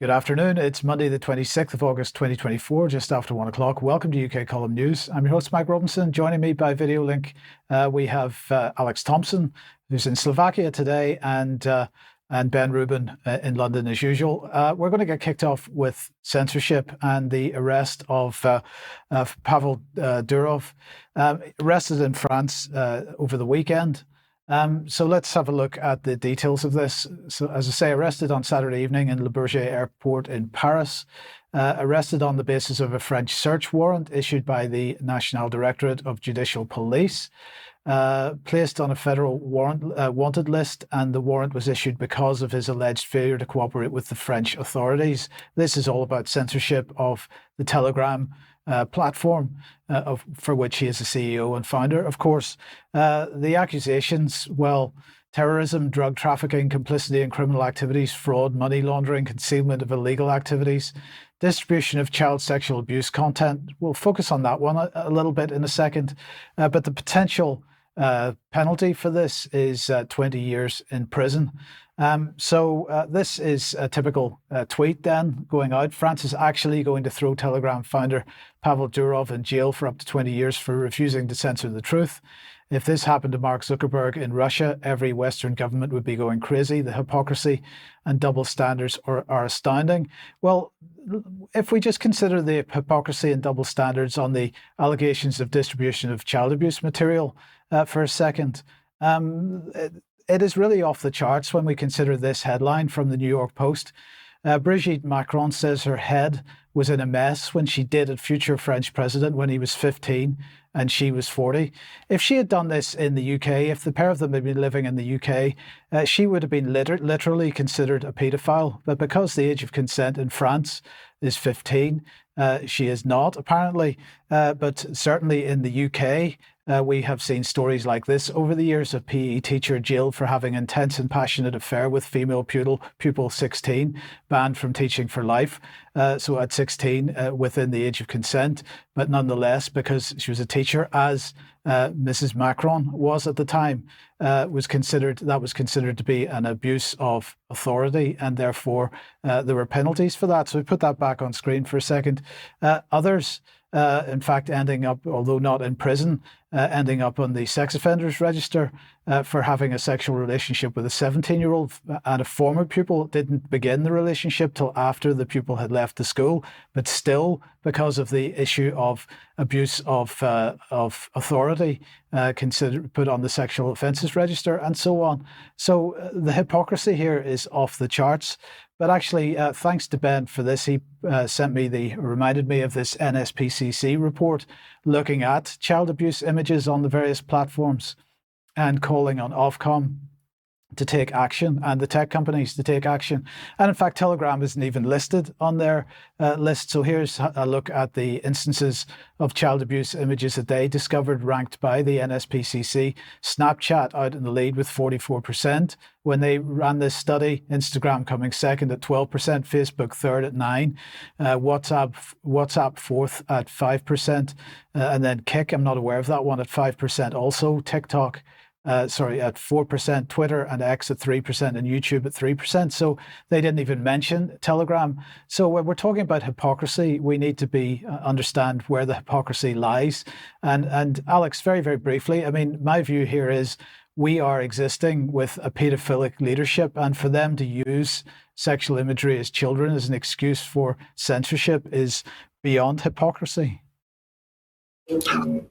Good afternoon. It's Monday, the 26th of August, 2024, just after 1 o'clock. Welcome to UK Column News. I'm your host, Mike Robinson. Joining me by video link, we have Alex Thomson, who's in Slovakia today, and Ben Rubin in London as usual. We're going to get kicked off with censorship and the arrest of Pavel Durov, arrested in France over the weekend. So let's have a look at the details of this. So, as I say, arrested on Saturday evening in Le Bourget Airport in Paris, arrested on the basis of a French search warrant issued by the National Directorate of Judicial Police, placed on a federal wanted list, and the warrant was issued because of his alleged failure to cooperate with the French authorities. This is all about censorship of the Telegram platform, for which he is the CEO and founder. Of course, the accusations, well, terrorism, drug trafficking, complicity in criminal activities, fraud, money laundering, concealment of illegal activities, distribution of child sexual abuse content. We'll focus on that one a little bit in a second, but the potential penalty for this is 20 years in prison. So this is a typical tweet then going out. France is actually going to throw Telegram founder Pavel Durov in jail for up to 20 years for refusing to censor the truth. If this happened to Mark Zuckerberg in Russia, every Western government would be going crazy. The hypocrisy and double standards are astounding. Well, if we just consider the hypocrisy and double standards on the allegations of distribution of child abuse material for a second, it is really off the charts when we consider this headline from the New York Post. Brigitte Macron says her head was in a mess when she dated future French president when he was 15 and she was 40. If she had done this in the UK, if the pair of them had been living in the UK, she would have been literally considered a paedophile. But because the age of consent in France is 15, she is not, apparently. But certainly in the UK, we have seen stories like this over the years: of PE teacher jailed for having intense and passionate affair with female pupil 16, banned from teaching for life. So at 16, within the age of consent, but nonetheless, because she was a teacher, as Mrs. Macron was at the time, was considered to be an abuse of authority, and therefore there were penalties for that. So we put that back on screen for a second. Others, in fact, ending up, although not in prison, ending up on the sex offenders register for having a sexual relationship with a 17-year-old, and a former pupil. Didn't begin the relationship till after the pupil had left the school, but still, because of the issue of abuse of authority, put on the sexual offences register, and so on. So the hypocrisy here is off the charts. But actually, thanks to Ben for this. He reminded me of this NSPCC report looking at child abuse images on the various platforms and calling on Ofcom to take action and the tech companies to take action. And in fact, Telegram isn't even listed on their list. So here's a look at the instances of child abuse images that they discovered, ranked by the NSPCC. Snapchat out in the lead with 44% when they ran this study. Instagram coming second at 12%, Facebook third at 9%, WhatsApp fourth at 5%, and then Kik, I'm not aware of that one, at 5% also. TikTok at 4%, Twitter and X at 3%, and YouTube at 3%. So they didn't even mention Telegram. So when we're talking about hypocrisy, we need to understand where the hypocrisy lies. And Alex, very, very briefly, I mean, my view here is we are existing with a paedophilic leadership, and for them to use sexual imagery as children as an excuse for censorship is beyond hypocrisy.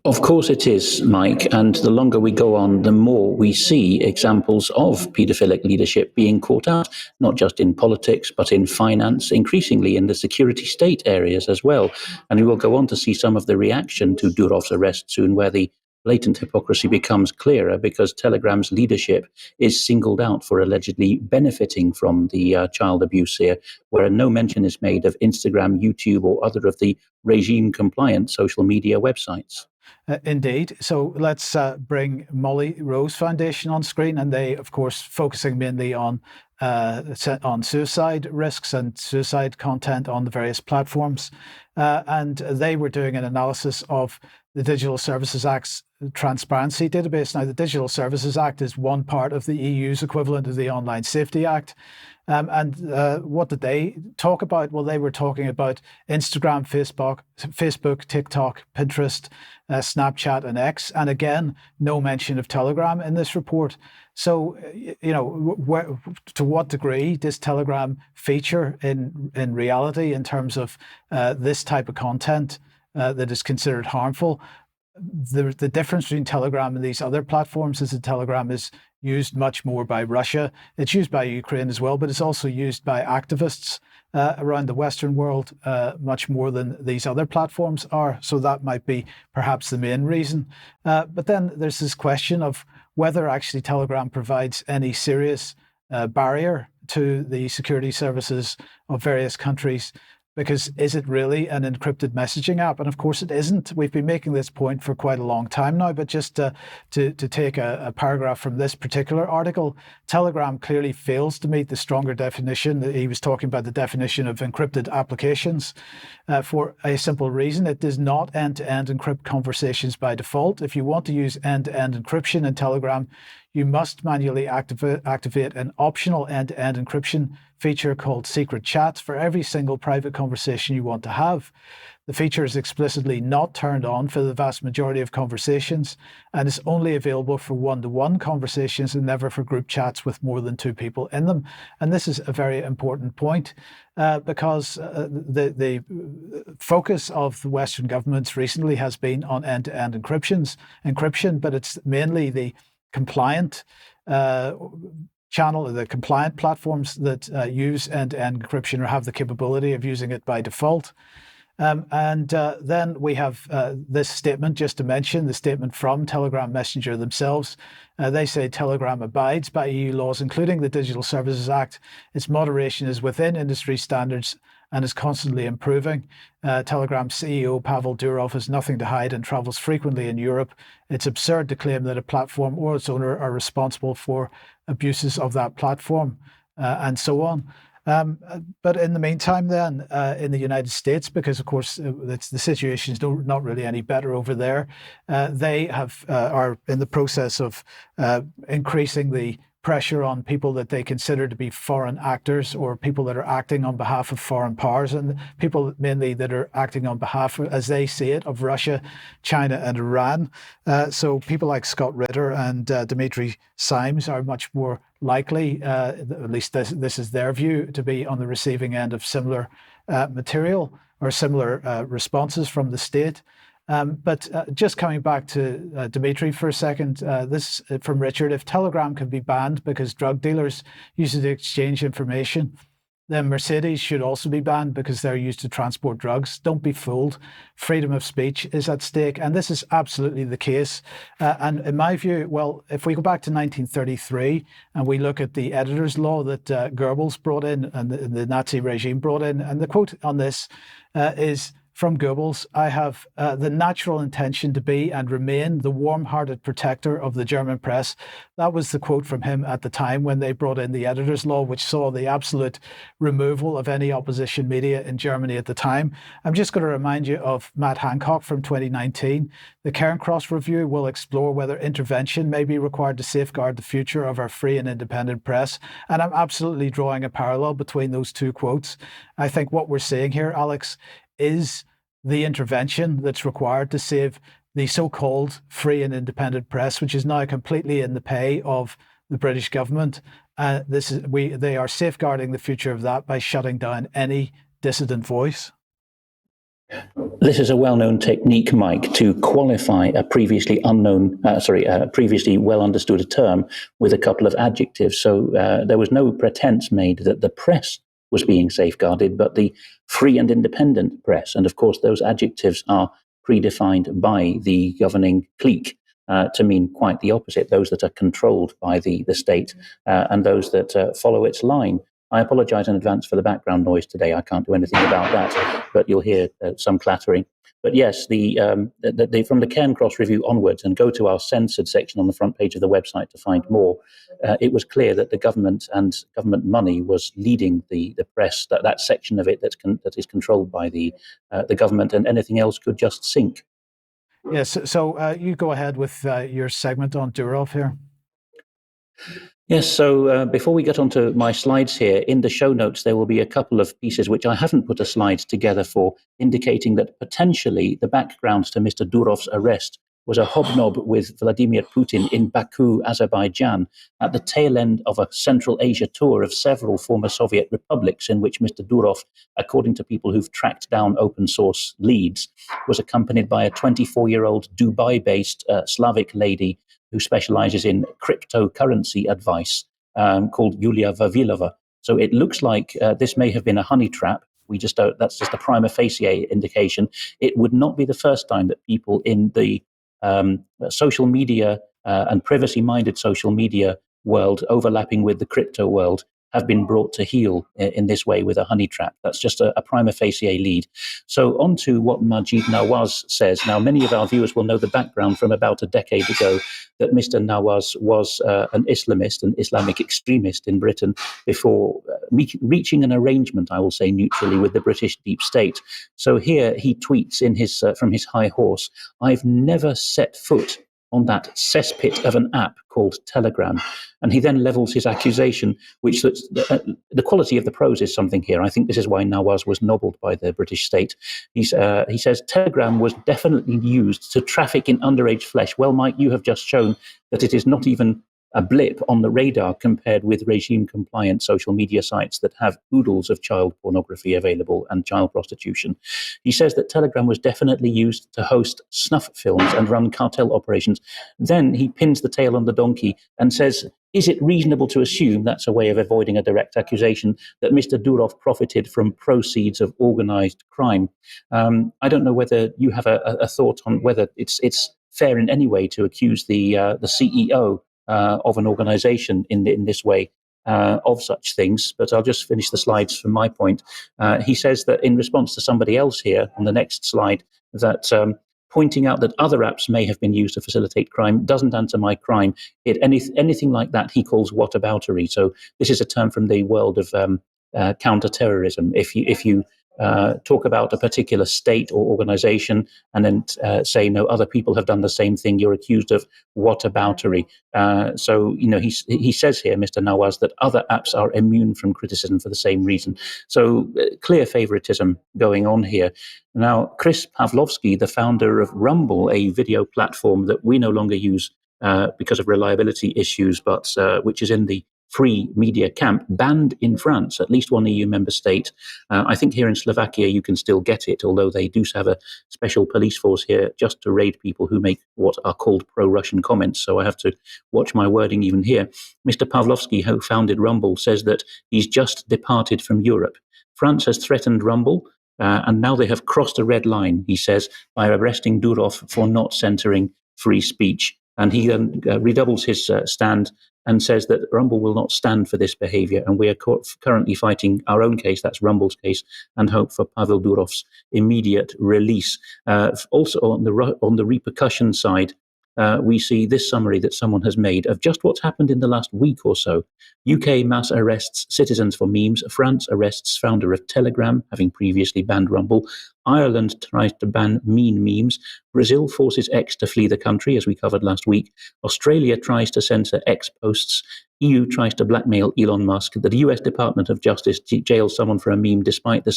Of course it is, Mike, and the longer we go on, the more we see examples of paedophilic leadership being caught out, not just in politics, but in finance, increasingly in the security state areas as well. And we will go on to see some of the reaction to Durov's arrest soon, where the blatant hypocrisy becomes clearer because Telegram's leadership is singled out for allegedly benefiting from the child abuse here, where no mention is made of Instagram, YouTube, or other of the regime-compliant social media websites. Indeed. So let's bring Molly Rose Foundation on screen, and they, of course, focusing mainly on suicide risks and suicide content on the various platforms. And they were doing an analysis of the Digital Services transparency database. Now, the Digital Services Act is one part of the EU's equivalent of the Online Safety Act. What did they talk about? Well, they were talking about Instagram, Facebook, TikTok, Pinterest, Snapchat, and X. And again, no mention of Telegram in this report. So, to what degree does Telegram feature in reality in terms of this type of content that is considered harmful? The difference between Telegram and these other platforms is that Telegram is used much more by Russia. It's used by Ukraine as well, but it's also used by activists around the Western world much more than these other platforms are. So that might be perhaps the main reason. But then there's this question of whether actually Telegram provides any serious barrier to the security services of various countries. Because is it really an encrypted messaging app? And of course it isn't. We've been making this point for quite a long time now, but just to take a paragraph from this particular article, Telegram clearly fails to meet the stronger definition. He was talking about the definition of encrypted applications for a simple reason. It does not end-to-end encrypt conversations by default. If you want to use end-to-end encryption in Telegram, you must manually activate an optional end-to-end encryption feature called secret chats for every single private conversation you want to have. The feature is explicitly not turned on for the vast majority of conversations and is only available for one-to-one conversations and never for group chats with more than 2 people in them. And this is a very important point because the focus of the Western governments recently has been on end-to-end encryption, but it's mainly the compliant the compliant platforms that use end-to-end encryption or have the capability of using it by default. Then we have this statement, just to mention, the statement from Telegram Messenger themselves. They say Telegram abides by EU laws, including the Digital Services Act. Its moderation is within industry standards and is constantly improving. Telegram's CEO, Pavel Durov, has nothing to hide and travels frequently in Europe. It's absurd to claim that a platform or its owner are responsible for abuses of that platform, and so on. But in the meantime, then, in the United States, because of course the situation is not really any better over there, they are in the process of increasing the pressure on people that they consider to be foreign actors or people that are acting on behalf of foreign powers, and people mainly that are acting on behalf, as they see it, of Russia, China and Iran. So people like Scott Ritter and Dmitry Simes are much more likely, at least this is their view, to be on the receiving end of similar material or similar responses from the state. But just coming back to Dmitry for a second, this from Richard: if Telegram can be banned because drug dealers use it to exchange information, then Mercedes should also be banned because they're used to transport drugs. Don't be fooled. Freedom of speech is at stake. And this is absolutely the case. And in my view, well, if we go back to 1933 and we look at the editor's law that Goebbels brought in and the Nazi regime brought in, and the quote on this is from Goebbels: I have the natural intention to be and remain the warm-hearted protector of the German press. That was the quote from him at the time when they brought in the editor's law, which saw the absolute removal of any opposition media in Germany at the time. I'm just going to remind you of Matt Hancock from 2019. The Cairncross Review will explore whether intervention may be required to safeguard the future of our free and independent press. And I'm absolutely drawing a parallel between those two quotes. I think what we're seeing here, Alex, is the intervention that's required to save the so-called free and independent press, which is now completely in the pay of the British government. They are safeguarding the future of that by shutting down any dissident voice. This is a well-known technique, Mike, to qualify a previously previously well understood term with a couple of adjectives. So there was no pretense made that the press was being safeguarded, but the free and independent press. And of course, those adjectives are predefined by the governing clique to mean quite the opposite: those that are controlled by the state and those that follow its line. I apologize in advance for the background noise today. I can't do anything about that, but you'll hear some clattering. But yes, from the Cairncross Review onwards, and go to our censored section on the front page of the website to find more, it was clear that the government and government money was leading the press, that section of it that is controlled by the government, and anything else could just sink. Yes. So you go ahead with your segment on Durov here. Yes, so before we get onto my slides here, in the show notes there will be a couple of pieces which I haven't put a slide together for, indicating that potentially the background to Mr. Durov's arrest was a hobnob with Vladimir Putin in Baku, Azerbaijan, at the tail end of a Central Asia tour of several former Soviet republics, in which Mr. Durov, according to people who've tracked down open source leads, was accompanied by a 24-year-old Dubai-based Slavic lady who specializes in cryptocurrency advice, called Yulia Vavilova. So it looks like this may have been a honey trap. We just don't, that's just a prima facie indication. It would not be the first time that people in the social media and privacy-minded social media world overlapping with the crypto world have been brought to heel in this way with a honey trap. That's just a prima facie lead. So on to what Majid Nawaz says. Now, many of our viewers will know the background from about a decade ago, that Mr. Nawaz was an Islamist, an Islamic extremist in Britain, before reaching an arrangement, I will say neutrally, with the British deep state. So here he tweets in his from his high horse, "I've never set foot on that cesspit of an app called Telegram." And he then levels his accusation, which the quality of the prose is something here. I think this is why Nawaz was nobbled by the British state. He says, "Telegram was definitely used to traffic in underage flesh." Well, Mike, you have just shown that it is not even a blip on the radar compared with regime-compliant social media sites that have oodles of child pornography available and child prostitution. He says that Telegram was definitely used to host snuff films and run cartel operations. Then he pins the tail on the donkey and says, "Is it reasonable to assume," that's a way of avoiding a direct accusation, "that Mr. Durov profited from proceeds of organized crime?" I don't know whether you have a thought on whether it's fair in any way to accuse the CEO of an organization in this way of such things. But I'll just finish the slides from my point. He says that in response to somebody else here on the next slide, that pointing out that other apps may have been used to facilitate crime doesn't answer my crime. Anything like that he calls whataboutery. So this is a term from the world of counterterrorism. If you talk about a particular state or organization and then say, no, other people have done the same thing, you're accused of whataboutery. So, he says here, Mr. Nawaz, that other apps are immune from criticism for the same reason. So clear favoritism going on here. Now, Chris Pavlovsky, the founder of Rumble, a video platform that we no longer use because of reliability issues, but which is in the free media camp, banned in France, at least one EU member state. I think here in Slovakia you can still get it, although they do have a special police force here just to raid people who make what are called pro-Russian comments. So I have to watch my wording even here. Mr. Pavlovsky, who founded Rumble, says that he's just departed from Europe. France has threatened Rumble, and now they have crossed a red line, he says, by arresting Durov for not censoring free speech. And he then redoubles his stand and says that Rumble will not stand for this behavior. And we are currently fighting our own case, that's Rumble's case, and hope for Pavel Durov's immediate release. Also on the repercussion side, we see this summary that someone has made of just what's happened in the last week or so. UK mass arrests citizens for memes. France arrests founder of Telegram, having previously banned Rumble. Ireland tries to ban mean memes. Brazil forces X to flee the country, as we covered last week. Australia tries to censor X posts. EU tries to blackmail Elon Musk. The US Department of Justice jails someone for a meme despite the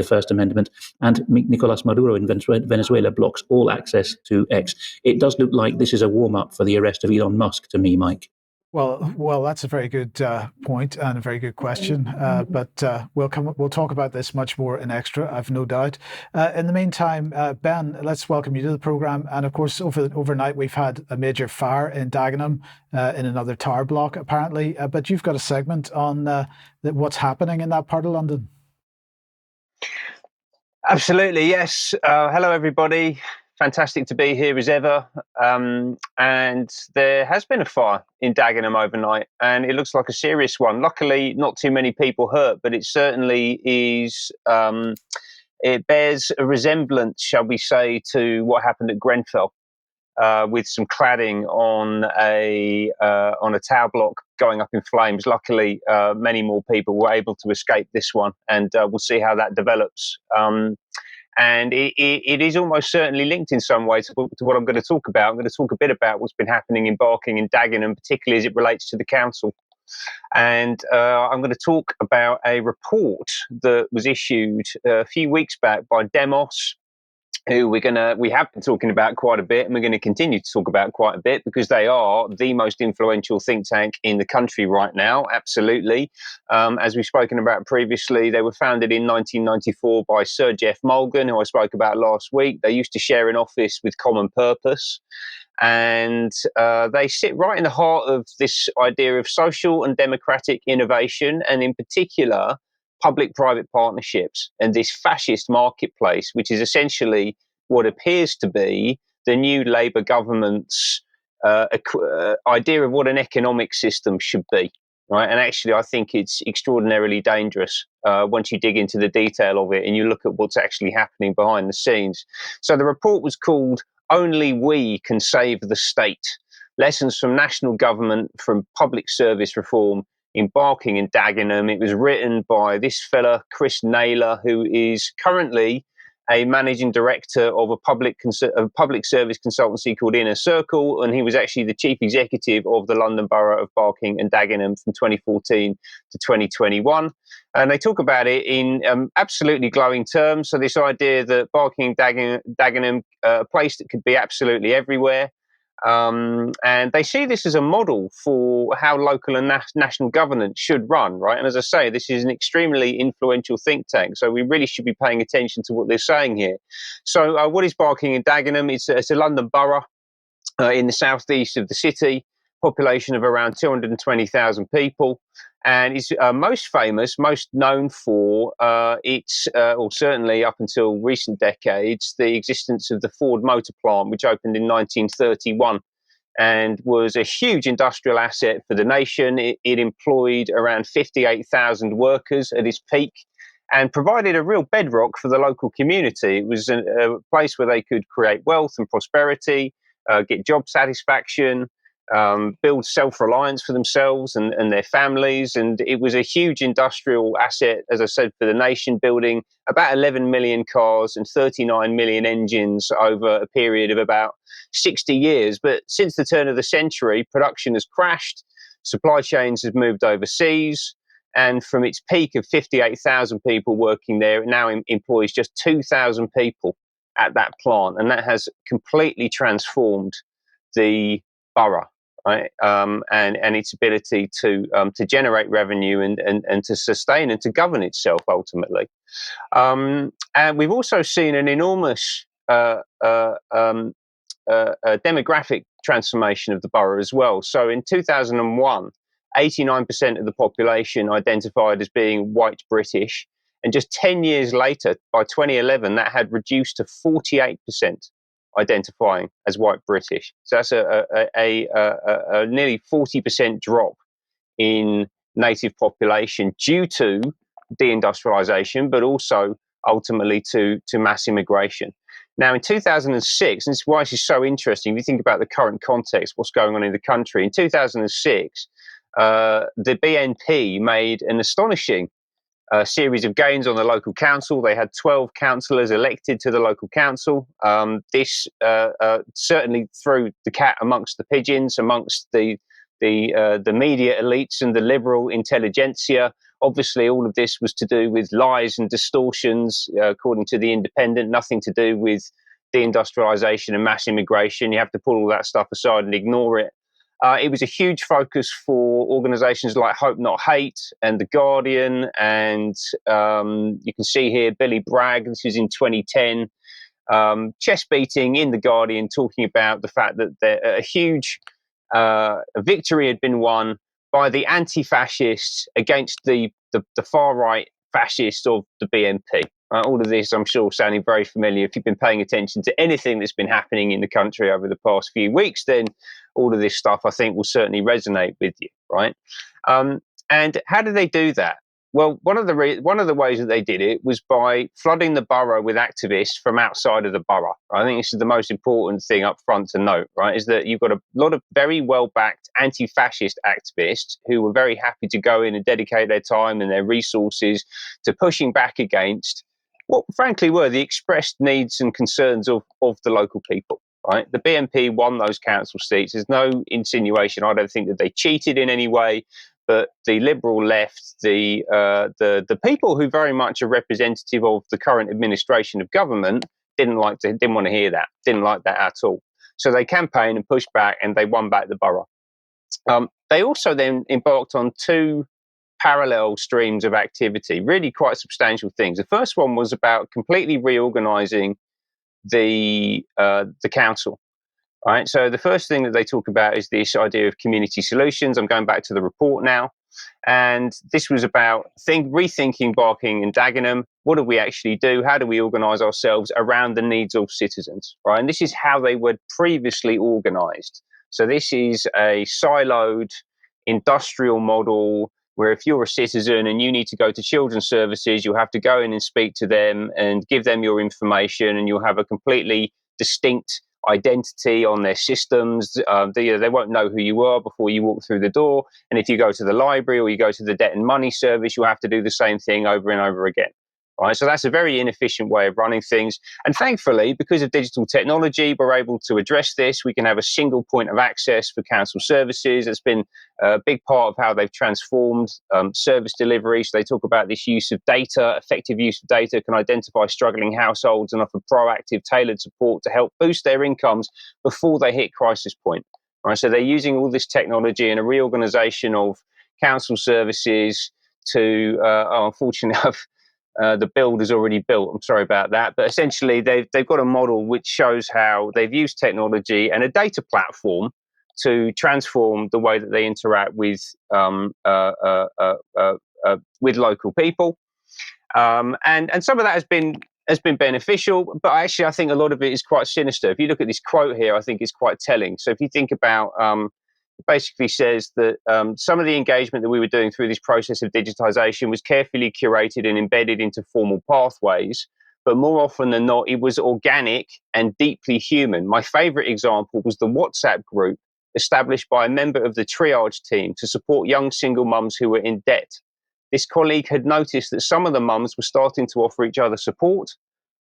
First Amendment. And Nicolas Maduro in Venezuela blocks all access to X. It does look like this is a warm-up for the arrest of Elon Musk to me, Mike. Well, that's a very good point and a very good question. But we'll talk about this much more in extra, I've no doubt. In the meantime, Ben, let's welcome you to the program. And of course, overnight we've had a major fire in Dagenham, in another tower block, apparently. But you've got a segment on what's happening in that part of London. Absolutely, yes. Hello, everybody. Fantastic to be here as ever. And there has been a fire in Dagenham overnight, and it looks like a serious one. Luckily, not too many people hurt, but it certainly is. It bears a resemblance, shall we say, to what happened at Grenfell, with some cladding on a tower block going up in flames. Luckily, many more people were able to escape this one, and we'll see how that develops. And it is almost certainly linked in some way to what I'm going to talk about. I'm going to talk a bit about what's been happening in Barking and Dagenham, particularly as it relates to the council. And I'm going to talk about a report that was issued a few weeks back by Demos, who we have been talking about quite a bit, and we're going to continue to talk about quite a bit because they are the most influential think tank in the country right now. Absolutely. As we've spoken about previously, they were founded in 1994 by Sir Jeff Mulgan, who I spoke about last week. They used to share an office with Common Purpose. And they sit right in the heart of this idea of social and democratic innovation, and in particular, public-private partnerships and this fascist marketplace, which is essentially what appears to be the new Labour government's idea of what an economic system should be. Right? And actually, I think it's extraordinarily dangerous once you dig into the detail of it and you look at what's actually happening behind the scenes. So the report was called "Only We Can Save the State: Lessons from National Government from Public Service Reform in Barking and Dagenham." It was written by this fella, Chris Naylor, who is currently a managing director of a public service consultancy called Inner Circle, and he was actually the chief executive of the London Borough of Barking and Dagenham from 2014 to 2021. And they talk about it in absolutely glowing terms. So this idea that Barking and Dagenham, a place that could be absolutely everywhere. And they see this as a model for how local and national governance should run, right? And as I say, this is an extremely influential think tank, so we really should be paying attention to what they're saying here. So what is Barking and Dagenham? It's a London borough in the southeast of the city, population of around 220,000 people. And it's most famous, most known for or certainly up until recent decades, the existence of the Ford Motor Plant, which opened in 1931 and was a huge industrial asset for the nation. It employed around 58,000 workers at its peak and provided a real bedrock for the local community. It was a place where they could create wealth and prosperity, get job satisfaction, build self-reliance for themselves and their families. And it was a huge industrial asset, as I said, for the nation, building about 11 million cars and 39 million engines over a period of about 60 years. But since the turn of the century, production has crashed, supply chains have moved overseas, and from its peak of 58,000 people working there, it now employs just 2,000 people at that plant. And that has completely transformed the borough. Right, and its ability to generate revenue and to sustain and to govern itself ultimately. And we've also seen an enormous demographic transformation of the borough as well. So in 2001, 89% of the population identified as being white British, and just 10 years later, by 2011, that had reduced to 48%. Identifying as white British. So that's a nearly 40% drop in native population due to deindustrialization, but also ultimately to mass immigration. Now, in 2006, and this is why this is so interesting, if you think about the current context, what's going on in the country, in 2006, the BNP made an astonishing series of gains on the local council. They had 12 councillors elected to the local council. This certainly threw the cat amongst the pigeons, amongst the media elites and the liberal intelligentsia. Obviously, all of this was to do with lies and distortions, according to the Independent, nothing to do with deindustrialization and mass immigration. You have to pull all that stuff aside and ignore it. It was a huge focus for organisations like Hope Not Hate and The Guardian. And you can see here Billy Bragg, this was in 2010, chest beating in The Guardian, talking about the fact that a huge victory had been won by the anti-fascists against the far-right fascists of the BNP. All of this, I'm sure, sounding very familiar. If you've been paying attention to anything that's been happening in the country over the past few weeks, then all of this stuff, I think, will certainly resonate with you, right? And how did they do that? Well, one of the ways that they did it was by flooding the borough with activists from outside of the borough. I think this is the most important thing up front to note, right? Is that you've got a lot of very well-backed anti-fascist activists who were very happy to go in and dedicate their time and their resources to pushing back against what frankly were the expressed needs and concerns of the local people. Right, the BNP won those council seats. There's no insinuation, I don't think, that they cheated in any way. But the Liberal left, the people who very much are representative of the current administration of government didn't want to hear that, didn't like that at all. So they campaigned and pushed back, and they won back the borough. They also then embarked on two parallel streams of activity, really quite substantial things. The first one was about completely reorganising the council. Right. So the first thing that they talk about is this idea of community solutions. I'm going back to the report now. And this was about rethinking Barking and Dagenham. What do we actually do? How do we organise ourselves around the needs of citizens? Right. And this is how they were previously organised. So this is a siloed industrial model where if you're a citizen and you need to go to children's services, you'll have to go in and speak to them and give them your information, and you'll have a completely distinct identity on their systems. They won't know who you are before you walk through the door. And if you go to the library or you go to the debt and money service, you'll have to do the same thing over and over again. Right? So that's a very inefficient way of running things. And thankfully, because of digital technology, we're able to address this. We can have a single point of access for council services. It's been a big part of how they've transformed service delivery. So they talk about this use of data, effective use of data, can identify struggling households and offer proactive, tailored support to help boost their incomes before they hit crisis point. Right? So they're using all this technology and a reorganization of council services to, unfortunately, the build is already built. I'm sorry about that. But essentially, they've got a model which shows how they've used technology and a data platform to transform the way that they interact with local people. And some of that has been beneficial, but actually I think a lot of it is quite sinister. If you look at this quote here, I think it's quite telling. So if you think about it basically says that some of the engagement that we were doing through this process of digitization was carefully curated and embedded into formal pathways, but more often than not, it was organic and deeply human. My favorite example was the WhatsApp group established by a member of the triage team to support young single mums who were in debt. This colleague had noticed that some of the mums were starting to offer each other support.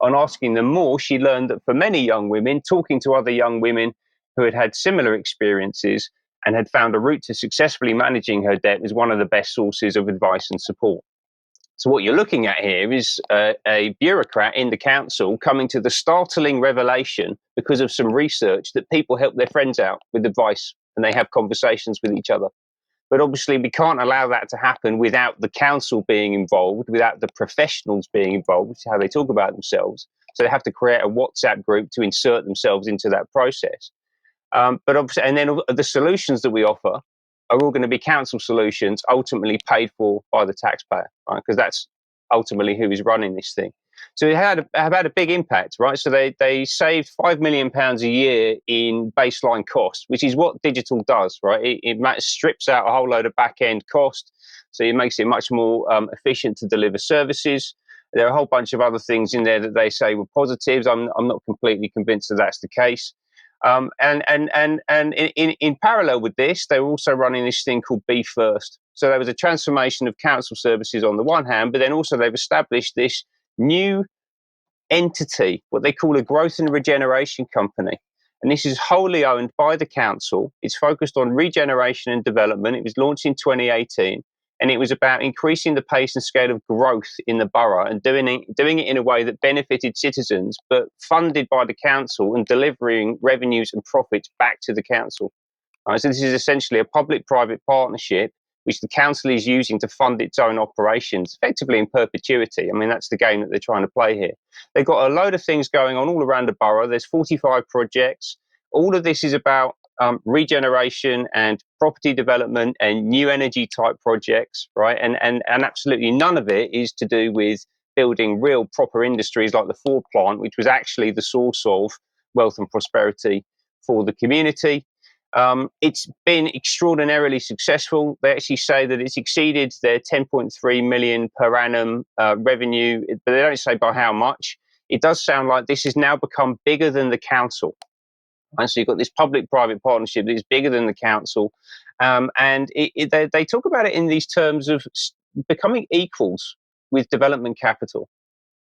On asking them more, she learned that for many young women, talking to other young women who had had similar experiences and had found a route to successfully managing her debt was one of the best sources of advice and support. So what you're looking at here is a bureaucrat in the council coming to the startling revelation because of some research that people help their friends out with advice and they have conversations with each other. But obviously we can't allow that to happen without the council being involved, without the professionals being involved, which is how they talk about themselves. So they have to create a WhatsApp group to insert themselves into that process. But obviously, and then the solutions that we offer are all going to be council solutions, ultimately paid for by the taxpayer, right? Because that's ultimately who is running this thing. So it have had a big impact, right? So they saved £5 million a year in baseline costs, which is what digital does, right? It strips out a whole load of back end cost, so it makes it much more efficient to deliver services. There are a whole bunch of other things in there that they say were positives. I'm not completely convinced that that's the case. And in parallel with this, they were also running this thing called Be First. So there was a transformation of council services on the one hand, but then also they've established this new entity, what they call a growth and regeneration company. And this is wholly owned by the council. It's focused on regeneration and development. It was launched in 2018. And it was about increasing the pace and scale of growth in the borough and doing it in a way that benefited citizens, but funded by the council and delivering revenues and profits back to the council. Right, so this is essentially a public-private partnership which the council is using to fund its own operations, effectively in perpetuity. I mean, that's the game that they're trying to play here. They've got a load of things going on all around the borough. There's 45 projects. All of this is about regeneration and property development and new energy type projects, right? And absolutely none of it is to do with building real proper industries like the Ford plant, which was actually the source of wealth and prosperity for the community. It's been extraordinarily successful. They actually say that it's exceeded their 10.3 million per annum revenue, but they don't say by how much. It does sound like this has now become bigger than the council. And so you've got this public-private partnership that is bigger than the council. And they talk about it in these terms of becoming equals with development capital.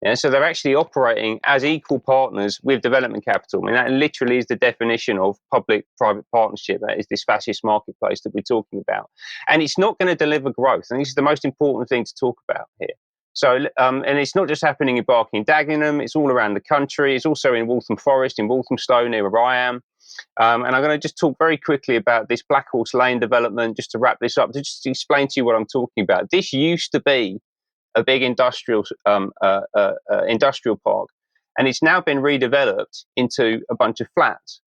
Yeah, so they're actually operating as equal partners with development capital. I mean, that literally is the definition of public-private partnership. That is this fascist marketplace that we're talking about. And it's not going to deliver growth. And this is the most important thing to talk about here. So, and it's not just happening in Barking and Dagenham, it's all around the country. It's also in Waltham Forest, in Walthamstow, near where I am. And I'm going to just talk very quickly about this Black Horse Lane development, just to wrap this up, to just explain to you what I'm talking about. This used to be a big industrial park, and it's now been redeveloped into a bunch of flats.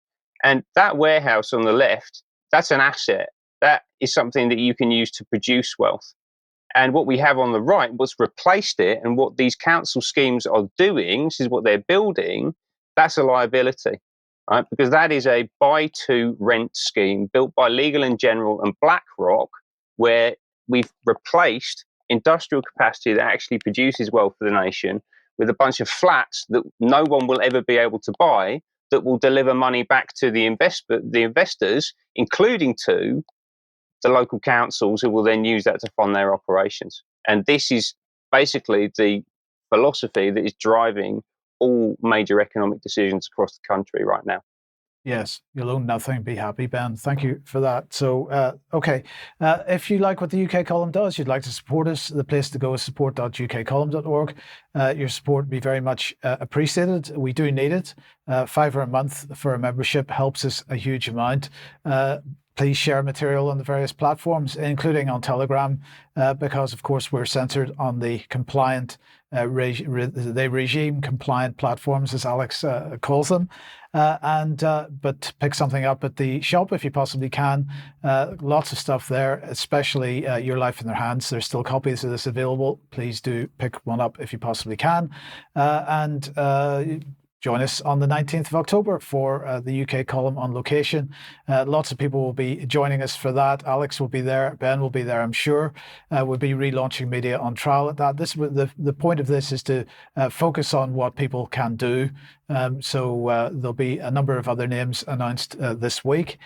And that warehouse on the left, that's an asset. That is something that you can use to produce wealth. And what we have on the right was replaced it. And what these council schemes are doing, this is what they're building, that's a liability, right? Because that is a buy-to-rent scheme built by Legal & General and BlackRock, where we've replaced industrial capacity that actually produces wealth for the nation with a bunch of flats that no one will ever be able to buy, that will deliver money back to the investors, including to the local councils, who will then use that to fund their operations. And this is basically the philosophy that is driving all major economic decisions across the country right now. Yes, you'll own nothing, be happy, Ben. Thank you for that. So, okay, if you like what the UK Column does, you'd like to support us, the place to go is support.ukcolumn.org. Your support would be very much appreciated. We do need it. £5 a month for a membership helps us a huge amount. Please share material on the various platforms, including on Telegram, because, of course, we're censored on the compliant, regime compliant platforms, as Alex calls them. But pick something up at the shop if you possibly can. Lots of stuff there, especially Your Life in Their Hands. There's still copies of this available. Please do pick one up if you possibly can. Join us on the 19th of October for the UK Column on location. Lots of people will be joining us for that. Alex will be there. Ben will be there, I'm sure. We'll be relaunching media on trial at that. The point of this is to focus on what people can do. So there'll be a number of other names announced this week.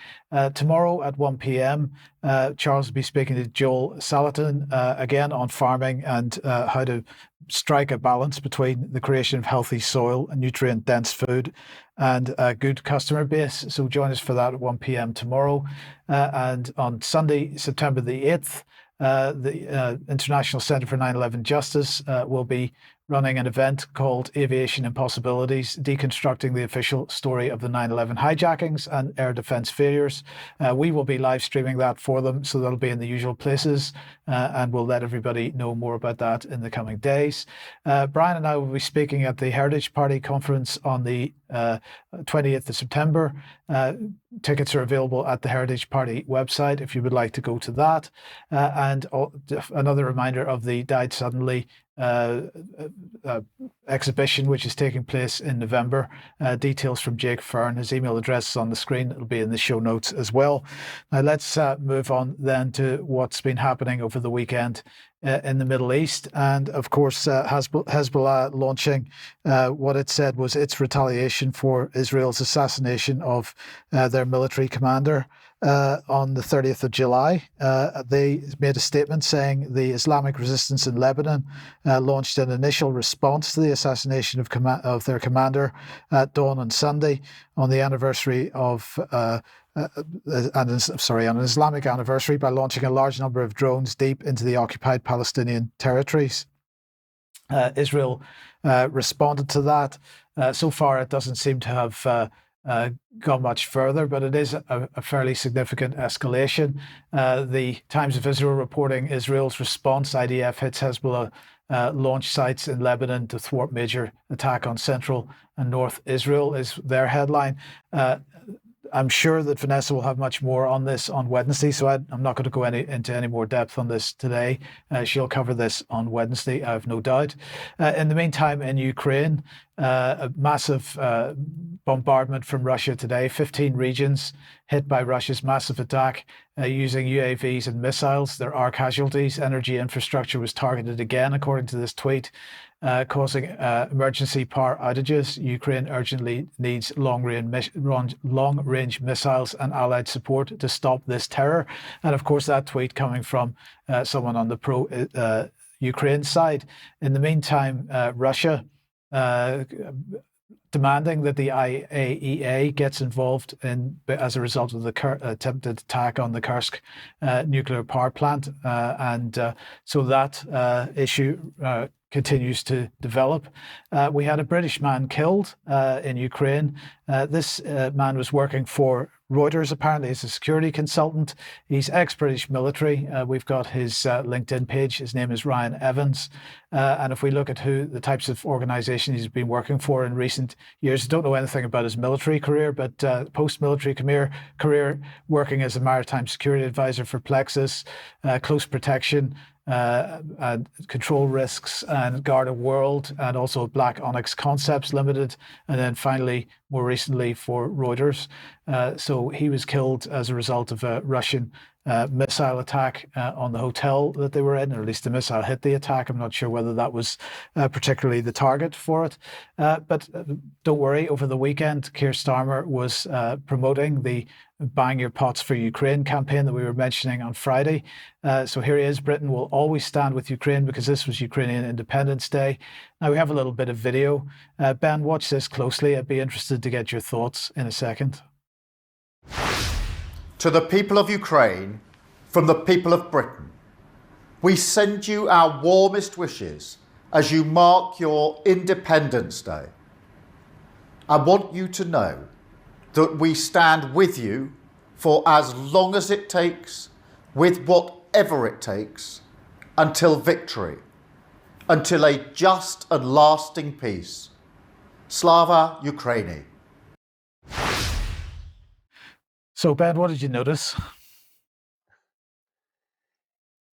Tomorrow at 1 p.m, Charles will be speaking to Joel Salatin again on farming and how to strike a balance between the creation of healthy soil and nutrient-dense food and a good customer base. So join us for that at 1 p.m. tomorrow. And on Sunday, September the 8th, the International Centre for 9/11 Justice will be running an event called Aviation Impossibilities, deconstructing the official story of the 9/11 hijackings and air defense failures. We will be live streaming that for them, so that'll be in the usual places, and we'll let everybody know more about that in the coming days. Brian and I will be speaking at the Heritage Party conference on the 20th of September. Tickets are available at the Heritage Party website if you would like to go to that. And another reminder of the Died Suddenly exhibition, which is taking place in November. Details from Jake Fern. His email address is on the screen. It'll be in the show notes as well. Now let's move on then to what's been happening over the weekend in the Middle East. And of course, Hezbollah launching what it said was its retaliation for Israel's assassination of their military commander on the 30th of July. They made a statement saying the Islamic resistance in Lebanon launched an initial response to the assassination of their commander at dawn on Sunday on the anniversary of on an Islamic anniversary by launching a large number of drones deep into the occupied Palestinian territories. Israel responded to that. So far, it doesn't seem to have gone much further, but it is a fairly significant escalation. The Times of Israel reporting Israel's response: IDF hits Hezbollah launch sites in Lebanon to thwart major attack on central and north Israel is their headline. I'm sure that Vanessa will have much more on this on Wednesday, so I'm not going to go into any more depth on this today. She'll cover this on Wednesday, I have no doubt. In the meantime, in Ukraine, a massive bombardment from Russia today, 15 regions hit by Russia's massive attack using UAVs and missiles. There are casualties. Energy infrastructure was targeted again, according to this tweet, causing emergency power outages. Ukraine urgently needs long-range missiles and allied support to stop this terror. And of course, that tweet coming from someone on the pro-Ukraine side. In the meantime, Russia demanding that the IAEA gets involved as a result of the attempted attack on the Kursk nuclear power plant. So that issue continues to develop. We had a British man killed in Ukraine. This man was working for Reuters, apparently. He's a security consultant. He's ex-British military. We've got his LinkedIn page. His name is Ryan Evans. And if we look at the types of organizations he's been working for in recent years, I don't know anything about his military career, but post-military career working as a maritime security advisor for Plexus, Close Protection, and Control Risks and Garda World, and also Black Onyx Concepts Limited, and then finally, more recently, for Reuters. So he was killed as a result of a Russian missile attack on the hotel that they were in, or at least the missile hit the attack. I'm not sure whether that was particularly the target for it. But don't worry, over the weekend, Keir Starmer was promoting the Buying Your Pots for Ukraine campaign that we were mentioning on Friday. So here he is. Britain will always stand with Ukraine because this was Ukrainian Independence Day. Now we have a little bit of video. Ben, watch this closely. I'd be interested to get your thoughts in a second. To the people of Ukraine, from the people of Britain, we send you our warmest wishes as you mark your Independence Day. I want you to know that we stand with you for as long as it takes, with whatever it takes, until victory, until a just and lasting peace. Slava Ukraini. So, Ben, what did you notice?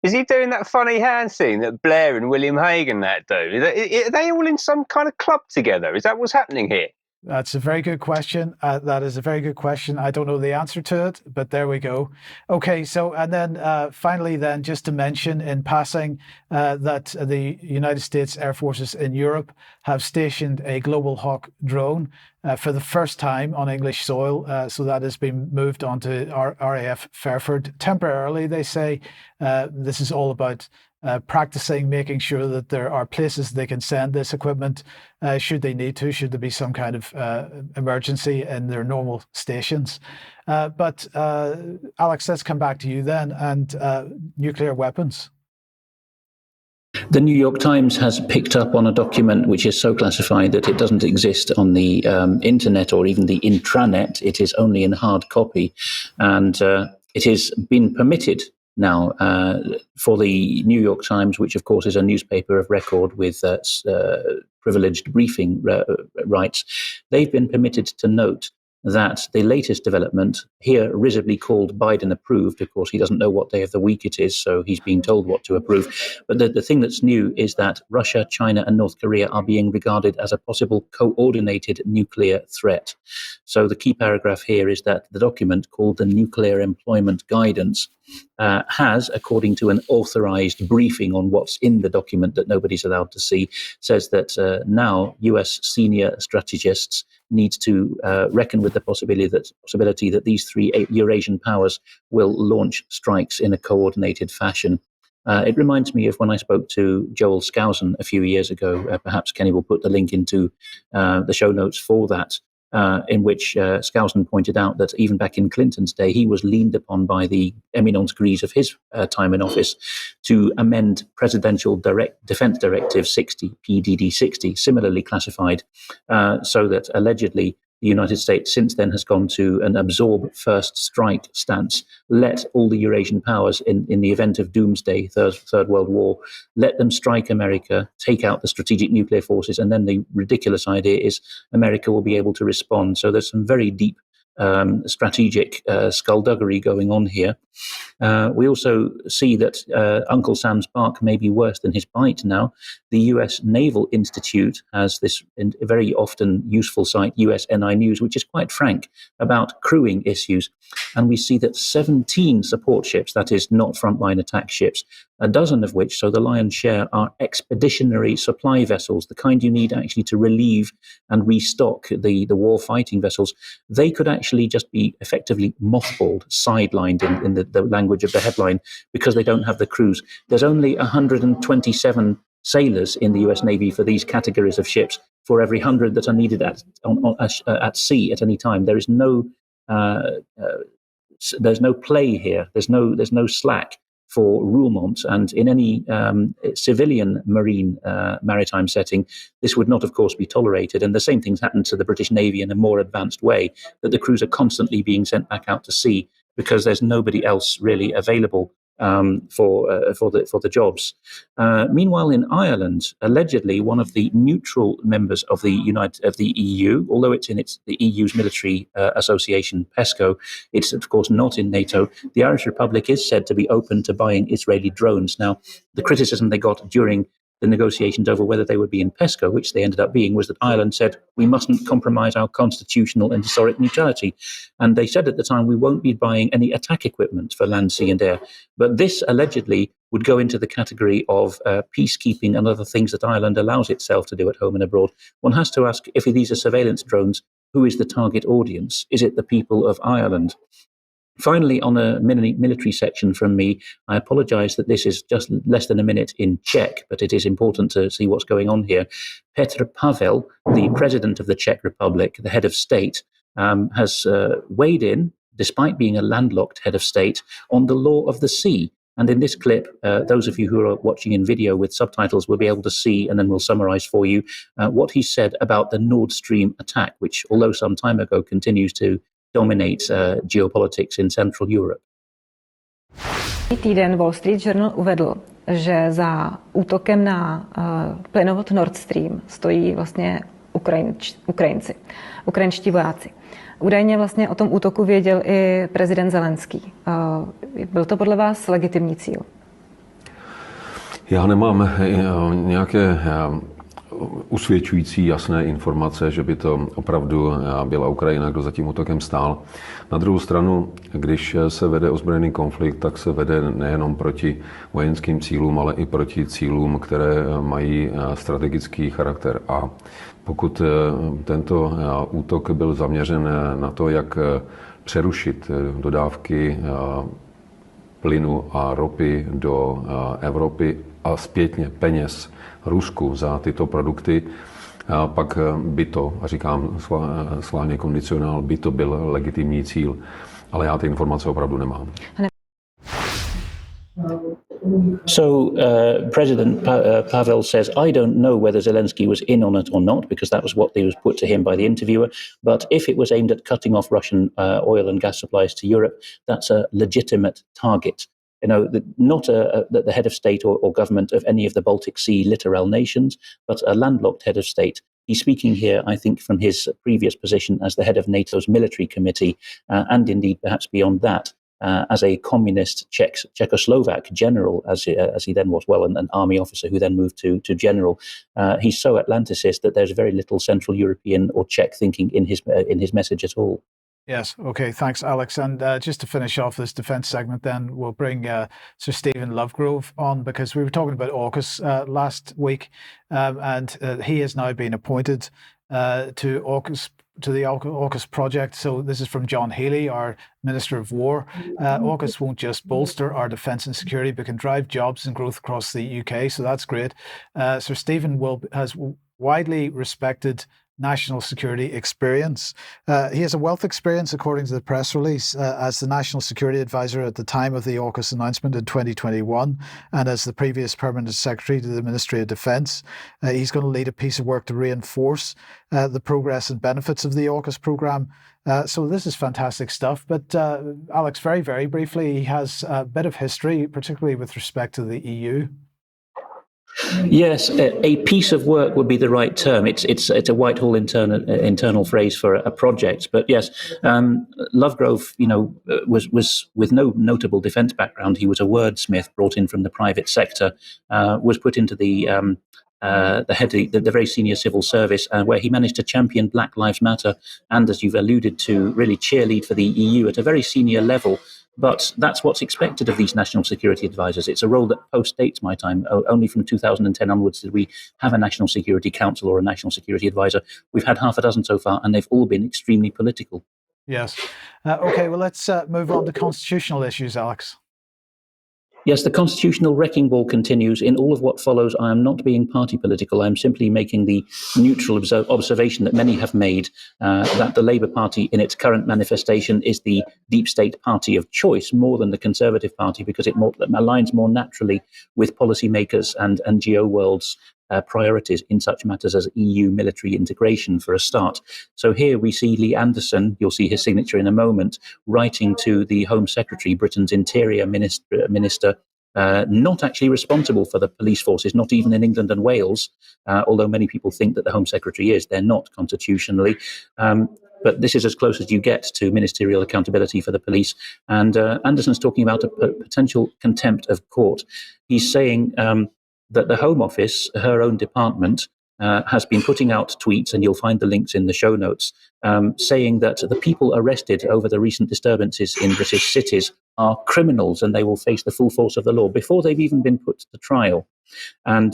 Is he doing that funny hand scene that Blair and William Hague that do? Are they all in some kind of club together? Is that what's happening here? That's a very good question. That is a very good question. I don't know the answer to it, but there we go. Okay, so and then finally then just to mention in passing that the United States Air Forces in Europe have stationed a Global Hawk drone for the first time on English soil. So that has been moved onto RAF Fairford temporarily, they say. This is all about practicing, making sure that there are places they can send this equipment should they need to, should there be some kind of emergency in their normal stations. But Alex, let's come back to you then, and nuclear weapons. The New York Times has picked up on a document which is so classified that it doesn't exist on the internet or even the intranet. It is only in hard copy, and it has been permitted now for the New York Times, which of course is a newspaper of record with privileged briefing rights. They've been permitted to note that the latest development, here risibly called Biden approved, of course he doesn't know what day of the week it is, so he's being told what to approve, but the thing that's new is that Russia, China and North Korea are being regarded as a possible coordinated nuclear threat. So the key paragraph here is that the document called the Nuclear Employment Guidance has, according to an authorized briefing on what's in the document that nobody's allowed to see, says that now US senior strategists need to reckon with the possibility that these three Eurasian powers will launch strikes in a coordinated fashion. It reminds me of when I spoke to Joel Skousen a few years ago. Perhaps Kenny will put the link into the show notes for that. In which Skousen pointed out that even back in Clinton's day, he was leaned upon by the eminence grise of his time in office to amend Presidential Defense Directive 60, PDD 60, similarly classified, so that allegedly the United States since then has gone to an absorb first strike stance. Let all the Eurasian powers in the event of doomsday, Third World War, let them strike America, take out the strategic nuclear forces, and then the ridiculous idea is America will be able to respond. So there's some very deep strategic skullduggery going on here. We also see that Uncle Sam's bark may be worse than his bite now. The US Naval Institute has this very often useful site, USNI News, which is quite frank about crewing issues. And we see that 17 support ships, that is not frontline attack ships, a dozen of which, so the lion's share, are expeditionary supply vessels, the kind you need actually to relieve and restock the war fighting vessels. They could actually just be effectively mothballed, sidelined in the language of the headline, because they don't have the crews. There's only 127 sailors in the US Navy for these categories of ships for every 100 that are needed at sea at any time. There is there's no play here. There's no slack for rulement, and in any civilian maritime setting, this would not, of course, be tolerated. And the same things happen to the British Navy in a more advanced way, that the crews are constantly being sent back out to sea because there's nobody else really available for the jobs. Meanwhile, in Ireland, allegedly one of the neutral members of the EU, although it's in the EU's military association PESCO, it's of course not in NATO. The Irish Republic is said to be open to buying Israeli drones. Now, the criticism they got during the negotiations over whether they would be in PESCO, which they ended up being, was that Ireland said we mustn't compromise our constitutional and historic neutrality. And they said at the time, we won't be buying any attack equipment for land, sea and air. But this allegedly would go into the category of peacekeeping and other things that Ireland allows itself to do at home and abroad. One has to ask, if these are surveillance drones, who is the target audience? Is it the people of Ireland? Finally, on a military section from me, I apologize that this is just less than a minute in Czech, but it is important to see what's going on here. Petr Pavel, the president of the Czech Republic, the head of state, has weighed in, despite being a landlocked head of state, on the law of the sea. And in this clip, those of you who are watching in video with subtitles will be able to see, and then we'll summarize for you, what he said about the Nord Stream attack, which, although some time ago, continues to dominate geopolitics in Central Europe. Týden Wall Street Journal uvedl, že za útokem na plynovod Nord Stream stojí vlastně ukrajinští vojáci. Údajně vlastně o tom útoku věděl i prezident Zelenský. Byl to podle vás legitimní cíl? Já nemám nějaké usvědčující jasné informace, že by to opravdu byla Ukrajina, kdo za tím útokem stál. Na druhou stranu, když se vede ozbrojený konflikt, tak se vede nejenom proti vojenským cílům, ale i proti cílům, které mají strategický charakter. A pokud tento útok byl zaměřen na to, jak přerušit dodávky plynu a ropy do Evropy a zpětně peněz Rusku za tyto produkty, pak by to, a říkám schválně kondicionál, by to byl legitimní cíl. Ale já ty informace opravdu nemám. So President Pavel says, I don't know whether Zelensky was in on it or not, because that was what was put to him by the interviewer. But if it was aimed at cutting off Russian oil and gas supplies to Europe, that's a legitimate target. You know, not the head of state or government of any of the Baltic Sea littoral nations, but a landlocked head of state. He's speaking here, I think, from his previous position as the head of NATO's military committee, and indeed perhaps beyond that, as a communist Czechoslovak general, as he then was, an army officer who then moved to general. He's so Atlanticist that there's very little Central European or Czech thinking in his message at all. Yes. Okay. Thanks, Alex. And just to finish off this defence segment, then we'll bring Sir Stephen Lovegrove on, because we were talking about AUKUS last week, and he has now been appointed to AUKUS, to the AUKUS project. So this is from John Healey, our Minister of War. AUKUS won't just bolster our defence and security, but can drive jobs and growth across the UK. So that's great. Sir Stephen has widely respected national security experience. He has a wealth of experience, according to the press release, as the National Security Advisor at the time of the AUKUS announcement in 2021, and as the previous Permanent Secretary to the Ministry of Defence. He's going to lead a piece of work to reinforce the progress and benefits of the AUKUS programme. So this is fantastic stuff. But Alex, very, very briefly, he has a bit of history, particularly with respect to the EU. Yes, a piece of work would be the right term. It's a Whitehall internal phrase for a project. But yes, Lovegrove, was with no notable defence background. He was a wordsmith brought in from the private sector, was put into the very senior civil service, where he managed to champion Black Lives Matter and, as you've alluded to, really cheerlead for the EU at a very senior level. But that's what's expected of these national security advisors. It's a role that postdates my time. Only from 2010 onwards did we have a National Security Council or a National Security Advisor. We've had half a dozen so far, and they've all been extremely political. Yes. Okay, well, let's move on to constitutional issues, Alex. Yes, the constitutional wrecking ball continues. In all of what follows, I am not being party political. I am simply making the neutral observation that many have made, that the Labour Party in its current manifestation is the deep state party of choice more than the Conservative Party, because it aligns more naturally with policymakers and NGO world's priorities in such matters as EU military integration, for a start. So here we see Lee Anderson, you'll see his signature in a moment, writing to the Home Secretary, Britain's Interior Minister, not actually responsible for the police forces, not even in England and Wales, although many people think that the Home Secretary is. They're not constitutionally. But this is as close as you get to ministerial accountability for the police. And Anderson's talking about a potential contempt of court. He's saying that the Home Office, her own department, has been putting out tweets, and you'll find the links in the show notes, saying that the people arrested over the recent disturbances in British cities are criminals and they will face the full force of the law before they've even been put to trial. And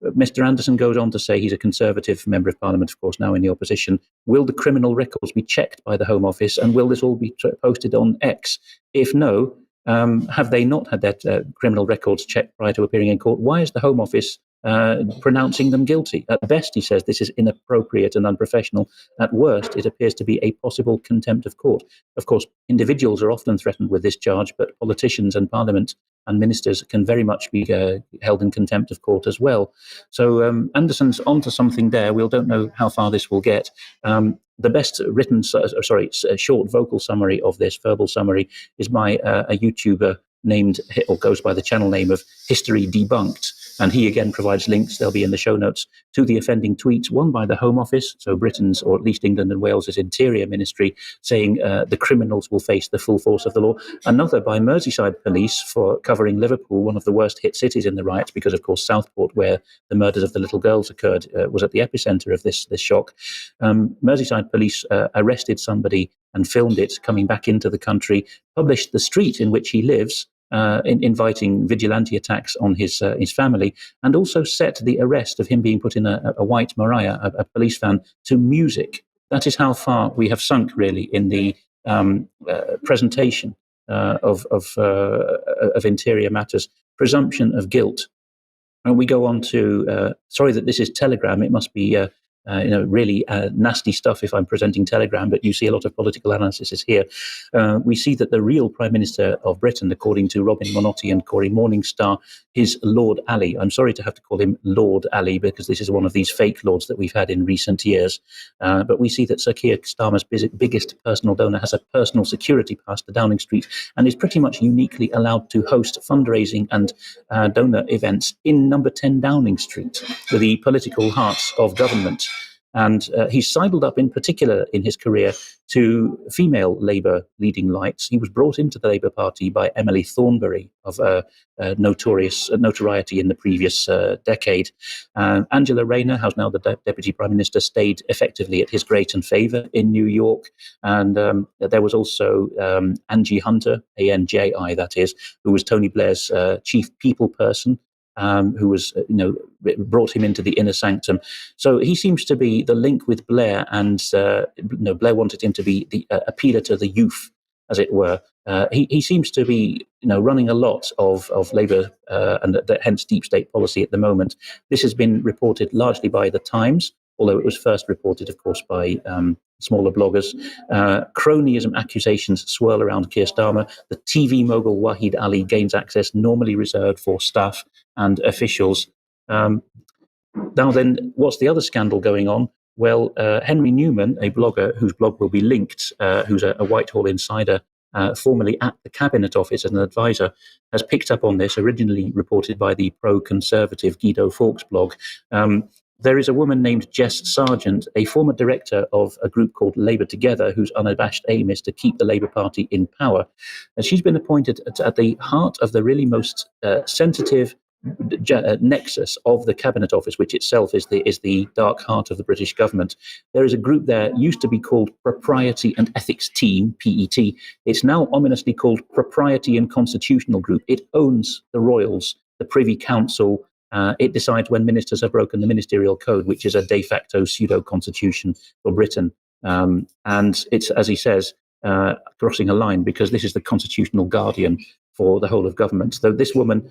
Mr. Anderson goes on to say, he's a Conservative Member of Parliament, of course, now in the opposition, will the criminal records be checked by the Home Office, and will this all be posted on X? If no, have they not had their criminal records checked prior to appearing in court? Why is the Home Office pronouncing them guilty? At best, he says, this is inappropriate and unprofessional. At worst, it appears to be a possible contempt of court. Of course, individuals are often threatened with this charge, but politicians and Parliament and ministers can very much be held in contempt of court as well. So Anderson's onto something there. We don't know how far this will get. The best written, short vocal summary of this, verbal summary, is by a YouTuber named, or goes by the channel name of History Debunked. And he again provides links, they'll be in the show notes, to the offending tweets, one by the Home Office, so Britain's, or at least England and Wales's Interior Ministry, saying the criminals will face the full force of the law. Another by Merseyside Police for covering Liverpool, one of the worst hit cities in the riots, because of course Southport, where the murders of the little girls occurred, was at the epicenter of this shock. Merseyside Police arrested somebody and filmed it coming back into the country, published the street in which he lives, inviting vigilante attacks on his family, and also set the arrest of him being put in a white Mariah, a police van, to music. That is how far we have sunk, really, in the presentation of interior matters. Presumption of guilt. And we go on to, sorry that this is Telegram, it must be really nasty stuff if I'm presenting Telegram, but you see a lot of political analysis here. We see that the real Prime Minister of Britain, according to Robin Monotti and Cory Morningstar, is Lord Ali. I'm sorry to have to call him Lord Ali, because this is one of these fake lords that we've had in recent years. But we see that Sir Keir Starmer's biggest personal donor has a personal security pass to Downing Street and is pretty much uniquely allowed to host fundraising and donor events in number 10 Downing Street, the political hearts of government. And he's sidled up in particular in his career to female Labour leading lights. He was brought into the Labour Party by Emily Thornberry, of notoriety in the previous decade. Angela Rayner, who's now the Deputy Prime Minister, stayed effectively at his great and favour in New York. And there was also Angie Hunter, ANJI that is, who was Tony Blair's chief people person, who was, brought him into the inner sanctum. So he seems to be the link with Blair, and Blair wanted him to be the appealer to the youth, as it were. He seems to be, running a lot of Labour and hence deep state policy at the moment. This has been reported largely by The Times, although it was first reported, of course, by smaller bloggers. Cronyism accusations swirl around Keir Starmer. The TV mogul Wahid Ali gains access normally reserved for staff and officials. Now then, what's the other scandal going on? Well, Henry Newman, a blogger whose blog will be linked, who's a Whitehall insider, formerly at the Cabinet Office as an advisor, has picked up on this, originally reported by the pro-conservative Guido Fawkes blog. There is a woman named Jess Sargent, a former director of a group called Labour Together, whose unabashed aim is to keep the Labour Party in power. And she's been appointed at the heart of the really most sensitive nexus of the Cabinet Office, which itself is the dark heart of the British government. There is a group there, used to be called Propriety and Ethics Team, PET. It's now ominously called Propriety and Constitutional Group. It owns the Royals, the Privy Council. It decides when ministers have broken the ministerial code, which is a de facto pseudo-constitution for Britain. And it's, as he says, crossing a line, because this is the constitutional guardian for the whole of government. Though this woman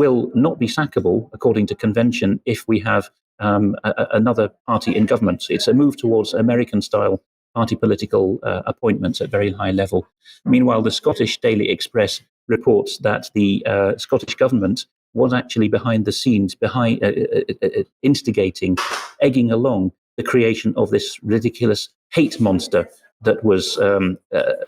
will not be sackable, according to convention, if we have another party in government. It's a move towards American-style party political appointments at very high level. Meanwhile, the Scottish Daily Express reports that the Scottish government was actually behind the scenes, instigating, egging along the creation of this ridiculous hate monster that was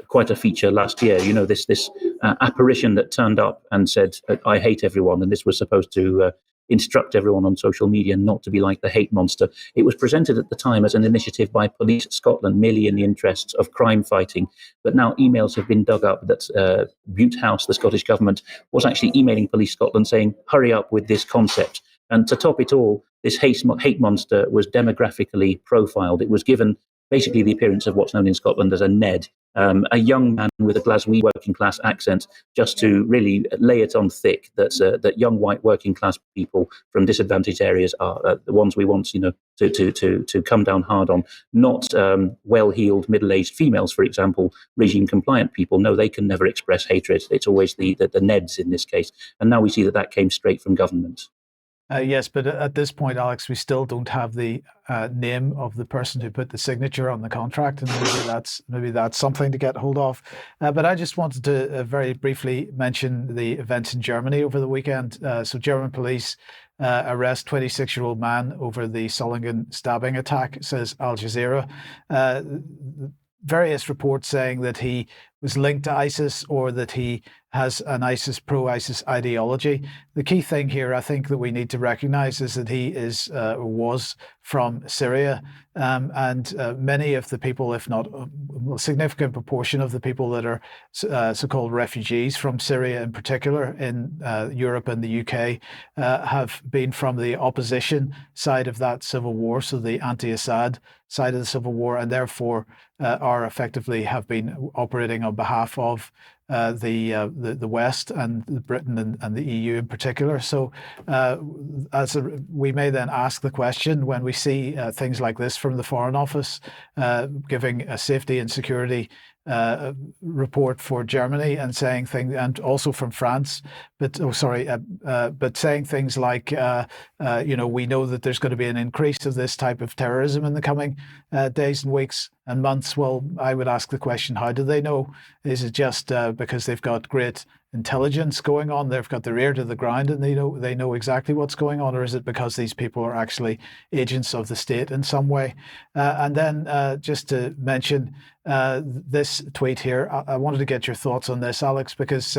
quite a feature last year. You know, this apparition that turned up and said, "I hate everyone," and this was supposed to instruct everyone on social media not to be like the hate monster. It was presented at the time as an initiative by Police Scotland, merely in the interests of crime fighting. But now emails have been dug up that Bute House, the Scottish government, was actually emailing Police Scotland saying, hurry up with this concept. And to top it all, this hate monster was demographically profiled. It was given basically the appearance of what's known in Scotland as a Ned, a young man with a Glaswegian working class accent, just to really lay it on thick that young white working class people from disadvantaged areas are the ones we want, you know, to come down hard on, not well-heeled middle-aged females, for example, regime-compliant people. No, they can never express hatred. It's always the Neds in this case. And now we see that came straight from government. Yes, but at this point, Alex, we still don't have the name of the person who put the signature on the contract, and maybe that's something to get hold of. But I just wanted to very briefly mention the events in Germany over the weekend. So German police arrest 26-year-old man over the Solingen stabbing attack, says Al Jazeera. Various reports saying that he was linked to ISIS or that he has an pro-ISIS ideology. The key thing here, I think, that we need to recognize is that he was from Syria, and many of the people, if not a significant proportion of the people that are so-called refugees from Syria in particular in Europe and the UK have been from the opposition side of that civil war, so the anti-Assad side of the civil war, and therefore are effectively have been operating on behalf of the West and Britain and the EU in particular. So we may then ask the question when we see things like this from the Foreign Office giving a safety and security report for Germany and saying things, and also from France, but saying things like, we know that there's going to be an increase of this type of terrorism in the coming days and weeks and months. Well, I would ask the question, how do they know? Is it just because they've got great intelligence going on, they've got their ear to the ground and they know exactly what's going on, or is it because these people are actually agents of the state in some way? And then just to mention this tweet here, I wanted to get your thoughts on this, Alex, because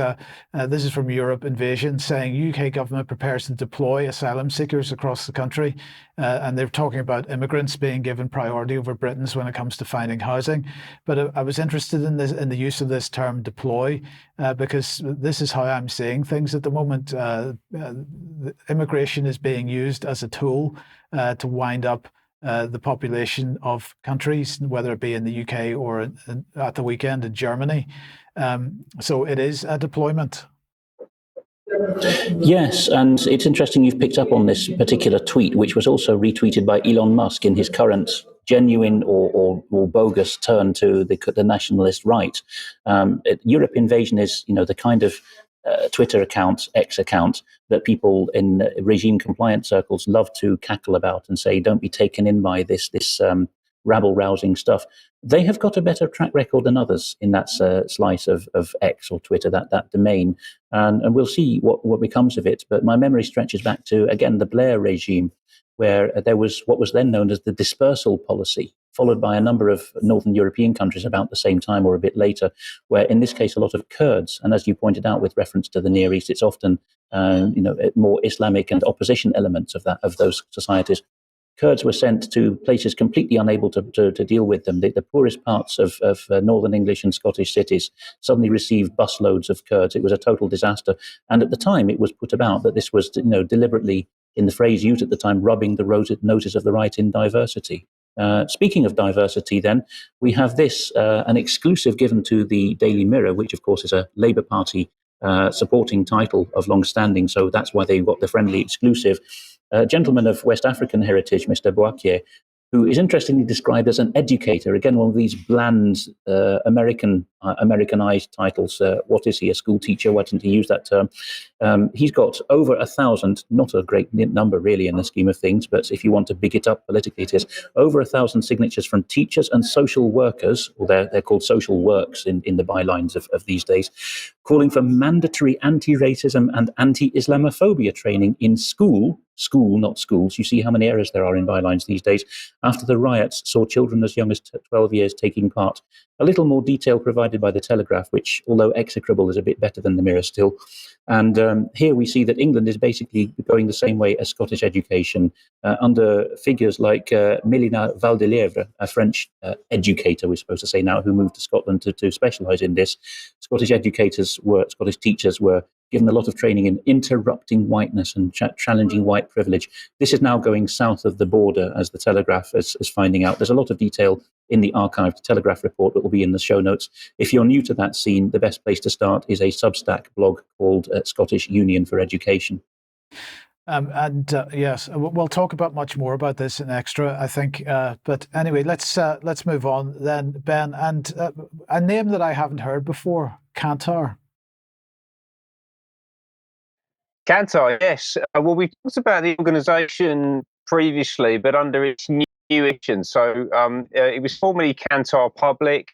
this is from Europe Invasion, saying UK government prepares to deploy asylum seekers across the country, and they're talking about immigrants being given priority over Britons when it comes to finding housing. But I was interested in the use of this term deploy, because this is how I'm seeing things at the moment. Immigration is being used as a tool to wind up the population of countries, whether it be in the UK or at the weekend in Germany. So it is a deployment. Yes, and it's interesting you've picked up on this particular tweet, which was also retweeted by Elon Musk in his current genuine or bogus turn to the nationalist right. Europe Invasion is, the kind of Twitter account, X account, that people in regime compliant circles love to cackle about and say, don't be taken in by this rabble-rousing stuff. They have got a better track record than others in that slice of X or Twitter, that domain. And we'll see what becomes of it. But my memory stretches back to, again, the Blair regime, where there was what was then known as the dispersal policy, followed by a number of Northern European countries about the same time or a bit later, where in this case a lot of Kurds, and as you pointed out with reference to the Near East, it's often more Islamic and opposition elements of those societies. Kurds were sent to places completely unable to deal with them. The poorest parts of northern English and Scottish cities suddenly received busloads of Kurds. It was a total disaster. And at the time, it was put about that this was deliberately, in the phrase used at the time, rubbing the noses of the right in diversity. Speaking of diversity, then, we have this, an exclusive given to the Daily Mirror, which, of course, is a Labour Party supporting title of long standing. So that's why they got the friendly exclusive. A gentleman of West African heritage, Mr. Boakie, who is interestingly described as an educator. Again, one of these bland Americanized titles. What is he, a school teacher? Why didn't he use that term? He's got over 1,000, not a great number really in the scheme of things, but if you want to big it up politically, it is over 1,000 signatures from teachers and social workers, or they're called social works in the bylines of these days, calling for mandatory anti-racism and anti-Islamophobia training in school, not schools. You see how many errors there are in bylines these days. After the riots saw children as young as 12 years taking part. A little more detail provided by the Telegraph, which, although execrable, is a bit better than the Mirror still. And here we see that England is basically going the same way as Scottish education, under figures like Mélina Valdelièvre, a French educator, we're supposed to say now, who moved to Scotland to specialise in this. Scottish teachers were given a lot of training in interrupting whiteness and challenging white privilege. This is now going south of the border, as the Telegraph is finding out. There's a lot of detail in the archived Telegraph report that will be in the show notes. If you're new to that scene, the best place to start is a Substack blog called Scottish Union for Education. Yes, we'll talk about much more about this in extra, I think. But anyway, let's move on then, Ben. And a name that I haven't heard before, Kantar. Kantar, yes. Well, we talked about the organisation previously, but under its new edition. So it was formerly Kantar Public,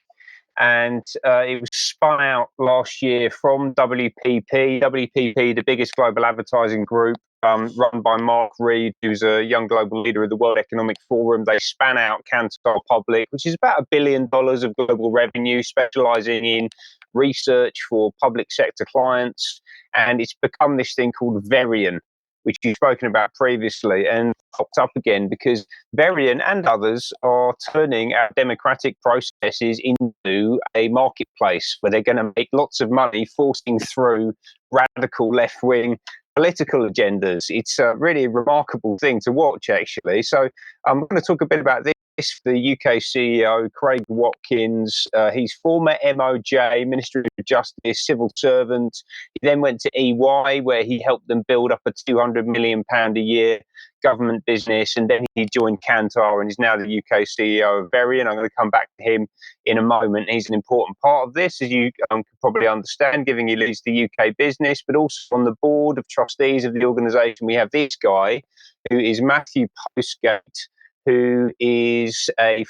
and it was spun out last year from WPP. WPP, the biggest global advertising group, run by Mark Reed, who's a young global leader of the World Economic Forum. They span out Kantar Public, which is about $1 billion of global revenue, specialising in research for public sector clients. And it's become this thing called Verian, which you've spoken about previously, and popped up again because Verian and others are turning our democratic processes into a marketplace where they're going to make lots of money forcing through radical left-wing political agendas. It's really a remarkable thing to watch, actually. So I'm going to talk a bit about this. The UK CEO, Craig Watkins, he's former MOJ, Ministry of Justice, civil servant. He then went to EY, where he helped them build up a £200 million a year government business. And then he joined Kantar and is now the UK CEO of Verian. I'm going to come back to him in a moment. He's an important part of this, as you can probably understand, given he leads the UK business, but also on the board of trustees of the organisation. We have this guy, who is Matthew Postgate, who is the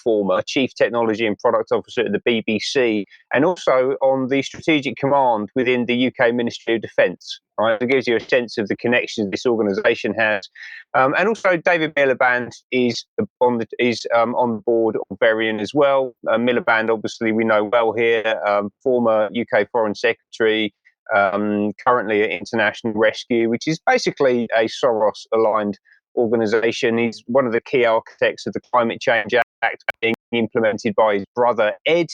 former Chief Technology and Product Officer at the BBC, and also on the Strategic Command within the UK Ministry of Defence. Right? It gives you a sense of the connections this organisation has. And also David Miliband is on the board of Verian as well. Miliband, obviously, we know well here, former UK Foreign Secretary, currently at International Rescue, which is basically a Soros-aligned organisation. He's one of the key architects of the Climate Change Act being implemented by his brother Ed.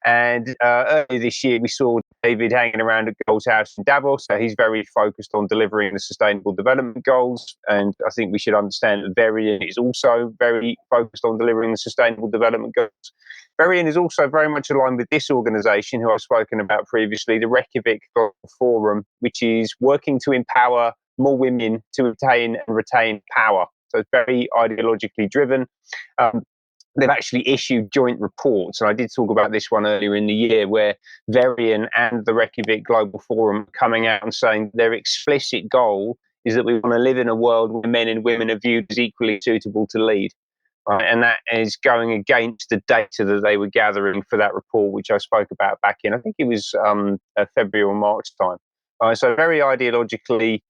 And earlier this year, we saw David hanging around at Gold's House in Davos. So he's very focused on delivering the Sustainable Development Goals. And I think we should understand that Verian is also very focused on delivering the Sustainable Development Goals. Verian is also very much aligned with this organisation, who I've spoken about previously, the Reykjavik Global Forum, which is working to empower more women to obtain and retain power. So it's very ideologically driven. They've actually issued joint reports, and I did talk about this one earlier in the year, where Verian and the Reykjavik Global Forum are coming out and saying their explicit goal is that we want to live in a world where men and women are viewed as equally suitable to lead. Right? And that is going against the data that they were gathering for that report, which I spoke about back in, I think it was February or March time. So very ideologically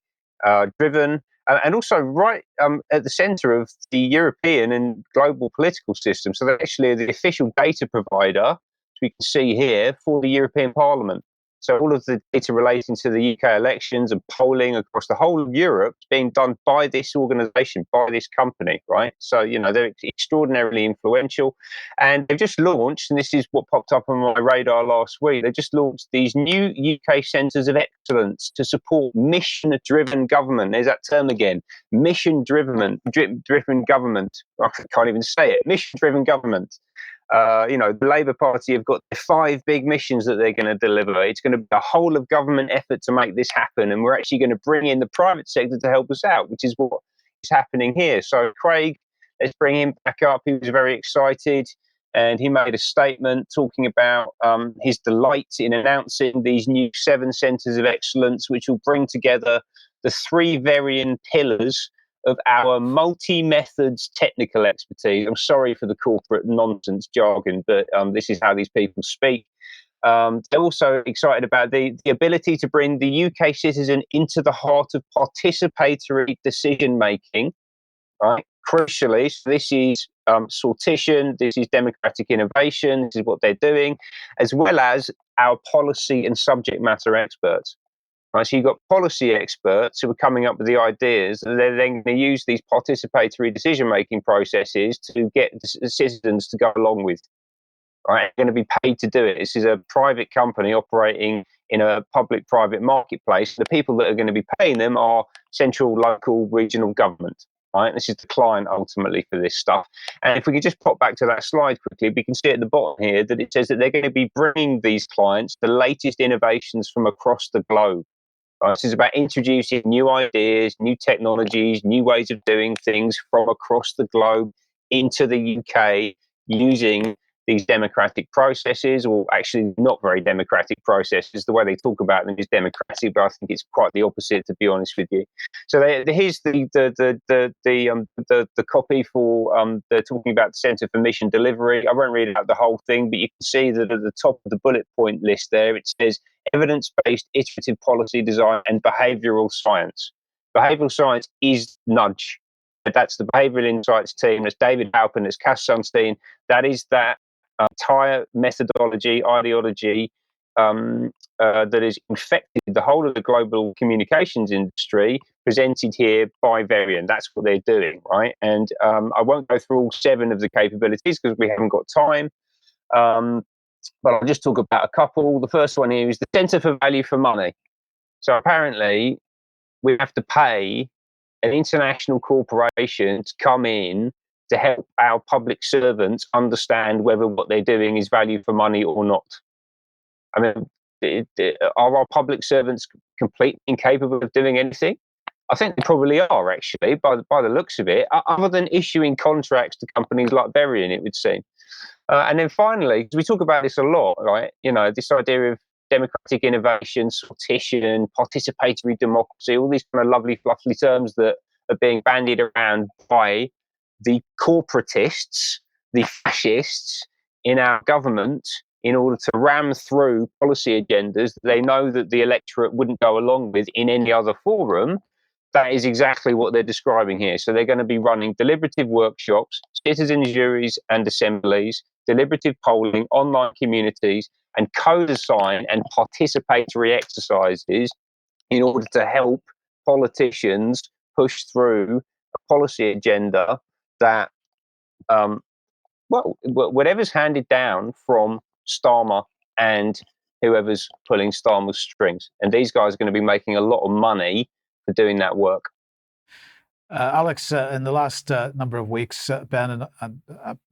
driven, and also right at the centre of the European and global political system. So they're actually the official data provider, as we can see here, for the European Parliament. So all of the data relating to the UK elections and polling across the whole of Europe is being done by this organisation, by this company, right? So, they're extraordinarily influential. And they've just launched, and this is what popped up on my radar last week, they've just launched these new UK centres of excellence to support mission-driven government. There's that term again, mission-driven government. I can't even say it, mission-driven government. The Labour Party have got 5 big missions that they're going to deliver. It's going to be a whole of government effort to make this happen. And we're actually going to bring in the private sector to help us out, which is what is happening here. So Craig, let's bring him back up. He was very excited, and he made a statement talking about his delight in announcing these new 7 centres of excellence, which will bring together the 3 Verian pillars of our multi-methods technical expertise. I'm sorry for the corporate nonsense jargon, but this is how these people speak. They're also excited about the ability to bring the UK citizen into the heart of participatory decision-making, right? Crucially, so this is sortition, this is democratic innovation, this is what they're doing, as well as our policy and subject matter experts. Right, so you've got policy experts who are coming up with the ideas, and they're then going to use these participatory decision-making processes to get the citizens to go along with. Right, they're going to be paid to do it. This is a private company operating in a public-private marketplace. The people that are going to be paying them are central, local, regional government. Right, this is the client ultimately for this stuff. And if we could just pop back to that slide quickly, we can see at the bottom here that it says that they're going to be bringing these clients the latest innovations from across the globe. This is about introducing new ideas, new technologies, new ways of doing things from across the globe into the UK using these democratic processes, or actually not very democratic processes. The way they talk about them is democratic, but I think it's quite the opposite, to be honest with you. So here's the copy for they're talking about the Centre for Mission Delivery. I won't read out the whole thing, but you can see that at the top of the bullet point list there, it says evidence-based iterative policy design and behavioural science. Behavioural science is nudge. That's the Behavioural Insights team. That's David Halpin. That's Cass Sunstein. That is that entire methodology, ideology that has infected the whole of the global communications industry, presented here by Verian. That's what they're doing, right? And I won't go through all 7 of the capabilities because we haven't got time. But I'll just talk about a couple. The first one here is the Centre for Value for Money. So apparently we have to pay an international corporation to come in to help our public servants understand whether what they're doing is value for money or not. I mean, are our public servants completely incapable of doing anything? I think they probably are, actually, by the looks of it, other than issuing contracts to companies like Verian, it would seem. And then finally, because we talk about this a lot, right? You know, this idea of democratic innovation, sortition, participatory democracy, all these kind of lovely, fluffy terms that are being bandied around by the corporatists, the fascists in our government, in order to ram through policy agendas that they know that the electorate wouldn't go along with in any other forum. That is exactly what they're describing here. So they're going to be running deliberative workshops, citizens' juries and assemblies, deliberative polling, online communities, and co-design and participatory exercises in order to help politicians push through a policy agenda that, whatever's handed down from Starmer and whoever's pulling Starmer's strings. And these guys are going to be making a lot of money for doing that work. Alex, in the last number of weeks, Ben and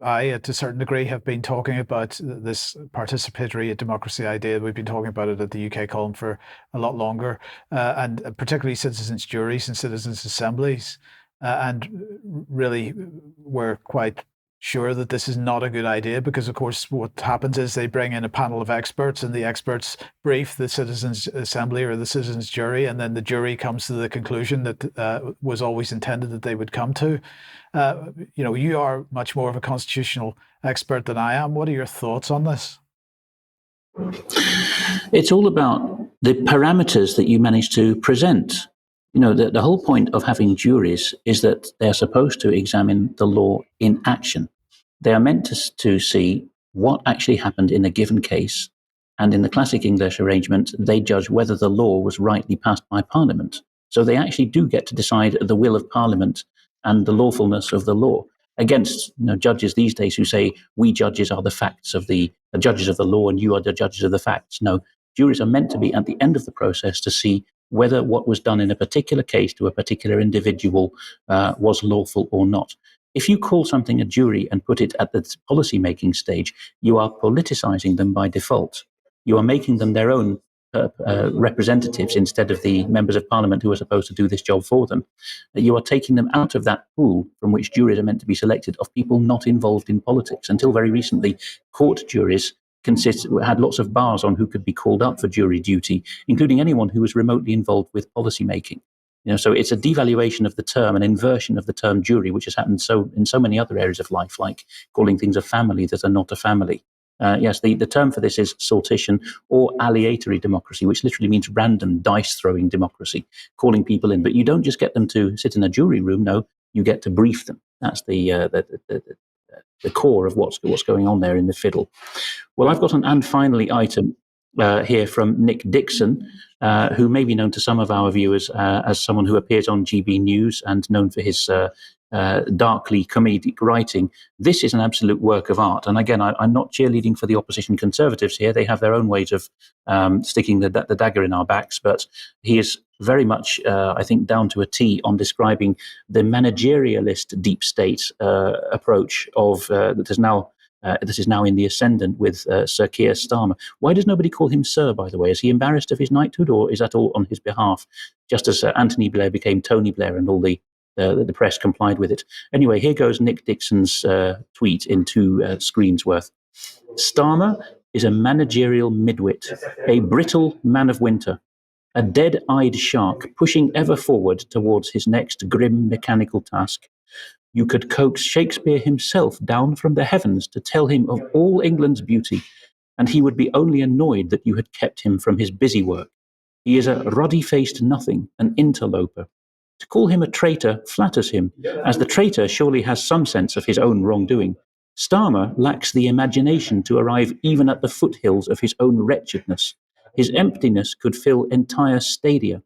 I, to a certain degree, have been talking about this participatory democracy idea. We've been talking about it at the UK column for a lot longer, and particularly citizens' juries and citizens' assemblies. And really, we're quite sure that this is not a good idea because, of course, what happens is they bring in a panel of experts and the experts brief the citizens' assembly or the citizens' jury, and then the jury comes to the conclusion that was always intended that they would come to. You are much more of a constitutional expert than I am. What are your thoughts on this? It's all about the parameters that you manage to present. You know, the whole point of having juries is that they're supposed to examine the law in action. They are meant to see what actually happened in a given case, and in the classic English arrangement, they judge whether the law was rightly passed by Parliament. So they actually do get to decide the will of Parliament and the lawfulness of the law, against judges these days who say we judges are the facts of the judges of the law and you are the judges of the facts. No, juries are meant to be at the end of the process to see whether what was done in a particular case to a particular individual was lawful or not. If you call something a jury and put it at the policy-making stage, you are politicizing them by default. You are making them their own representatives instead of the members of parliament who are supposed to do this job for them. You are taking them out of that pool from which juries are meant to be selected of people not involved in politics. Until very recently, court juries had lots of bars on who could be called up for jury duty, including anyone who was remotely involved with policy making. So it's a devaluation of the term, an inversion of the term jury, which has happened in so many other areas of life, like calling things a family that are not a family. Yes, the term for this is sortition or aleatory democracy, which literally means random dice-throwing democracy, calling people in. But you don't just get them to sit in a jury room. No, you get to brief them. That's the core of what's going on there in the fiddle. Well, I've got an and finally item here from Nick Dixon, who may be known to some of our viewers as someone who appears on GB News and known for his darkly comedic writing. This is an absolute work of art. And again, I'm not cheerleading for the opposition Conservatives here. They have their own ways of sticking the dagger in our backs. But he is very much, I think, down to a T on describing the managerialist deep state approach of that is now in the ascendant with Sir Keir Starmer. Why does nobody call him Sir, by the way? Is he embarrassed of his knighthood, or is that all on his behalf? Just as Anthony Blair became Tony Blair and all the press complied with it. Anyway, here goes Nick Dixon's tweet in 2 screens worth. Starmer is a managerial midwit, a brittle man of winter, a dead-eyed shark pushing ever forward towards his next grim mechanical task. You could coax Shakespeare himself down from the heavens to tell him of all England's beauty, and he would be only annoyed that you had kept him from his busy work. He is a ruddy-faced nothing, an interloper. To call him a traitor flatters him, as the traitor surely has some sense of his own wrongdoing. Starmer lacks the imagination to arrive even at the foothills of his own wretchedness. His emptiness could fill entire stadia.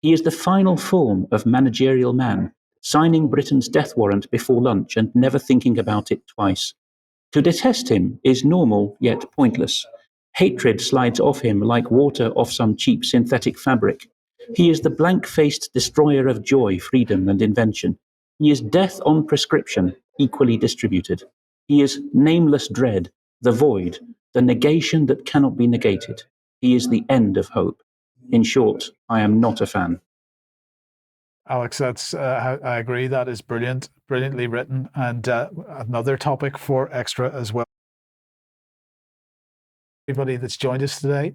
He is the final form of managerial man, signing Britain's death warrant before lunch and never thinking about it twice. To detest him is normal yet pointless. Hatred slides off him like water off some cheap synthetic fabric. He is the blank-faced destroyer of joy, freedom, and invention. He is death on prescription, equally distributed. He is nameless dread, the void, the negation that cannot be negated. He is the end of hope. In short, I am not a fan. Alex, that's I agree. That is brilliantly written, and another topic for Extra as well. Everybody that's joined us today,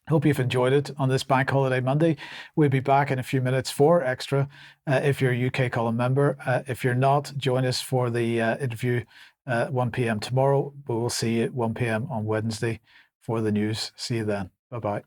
hope you've enjoyed it on this Bank Holiday Monday. We'll be back in a few minutes for Extra if you're a UK Column member. If you're not, join us for the interview 1 p.m. tomorrow, but we'll see you at 1 p.m. on Wednesday for the news. See you then. Bye-bye.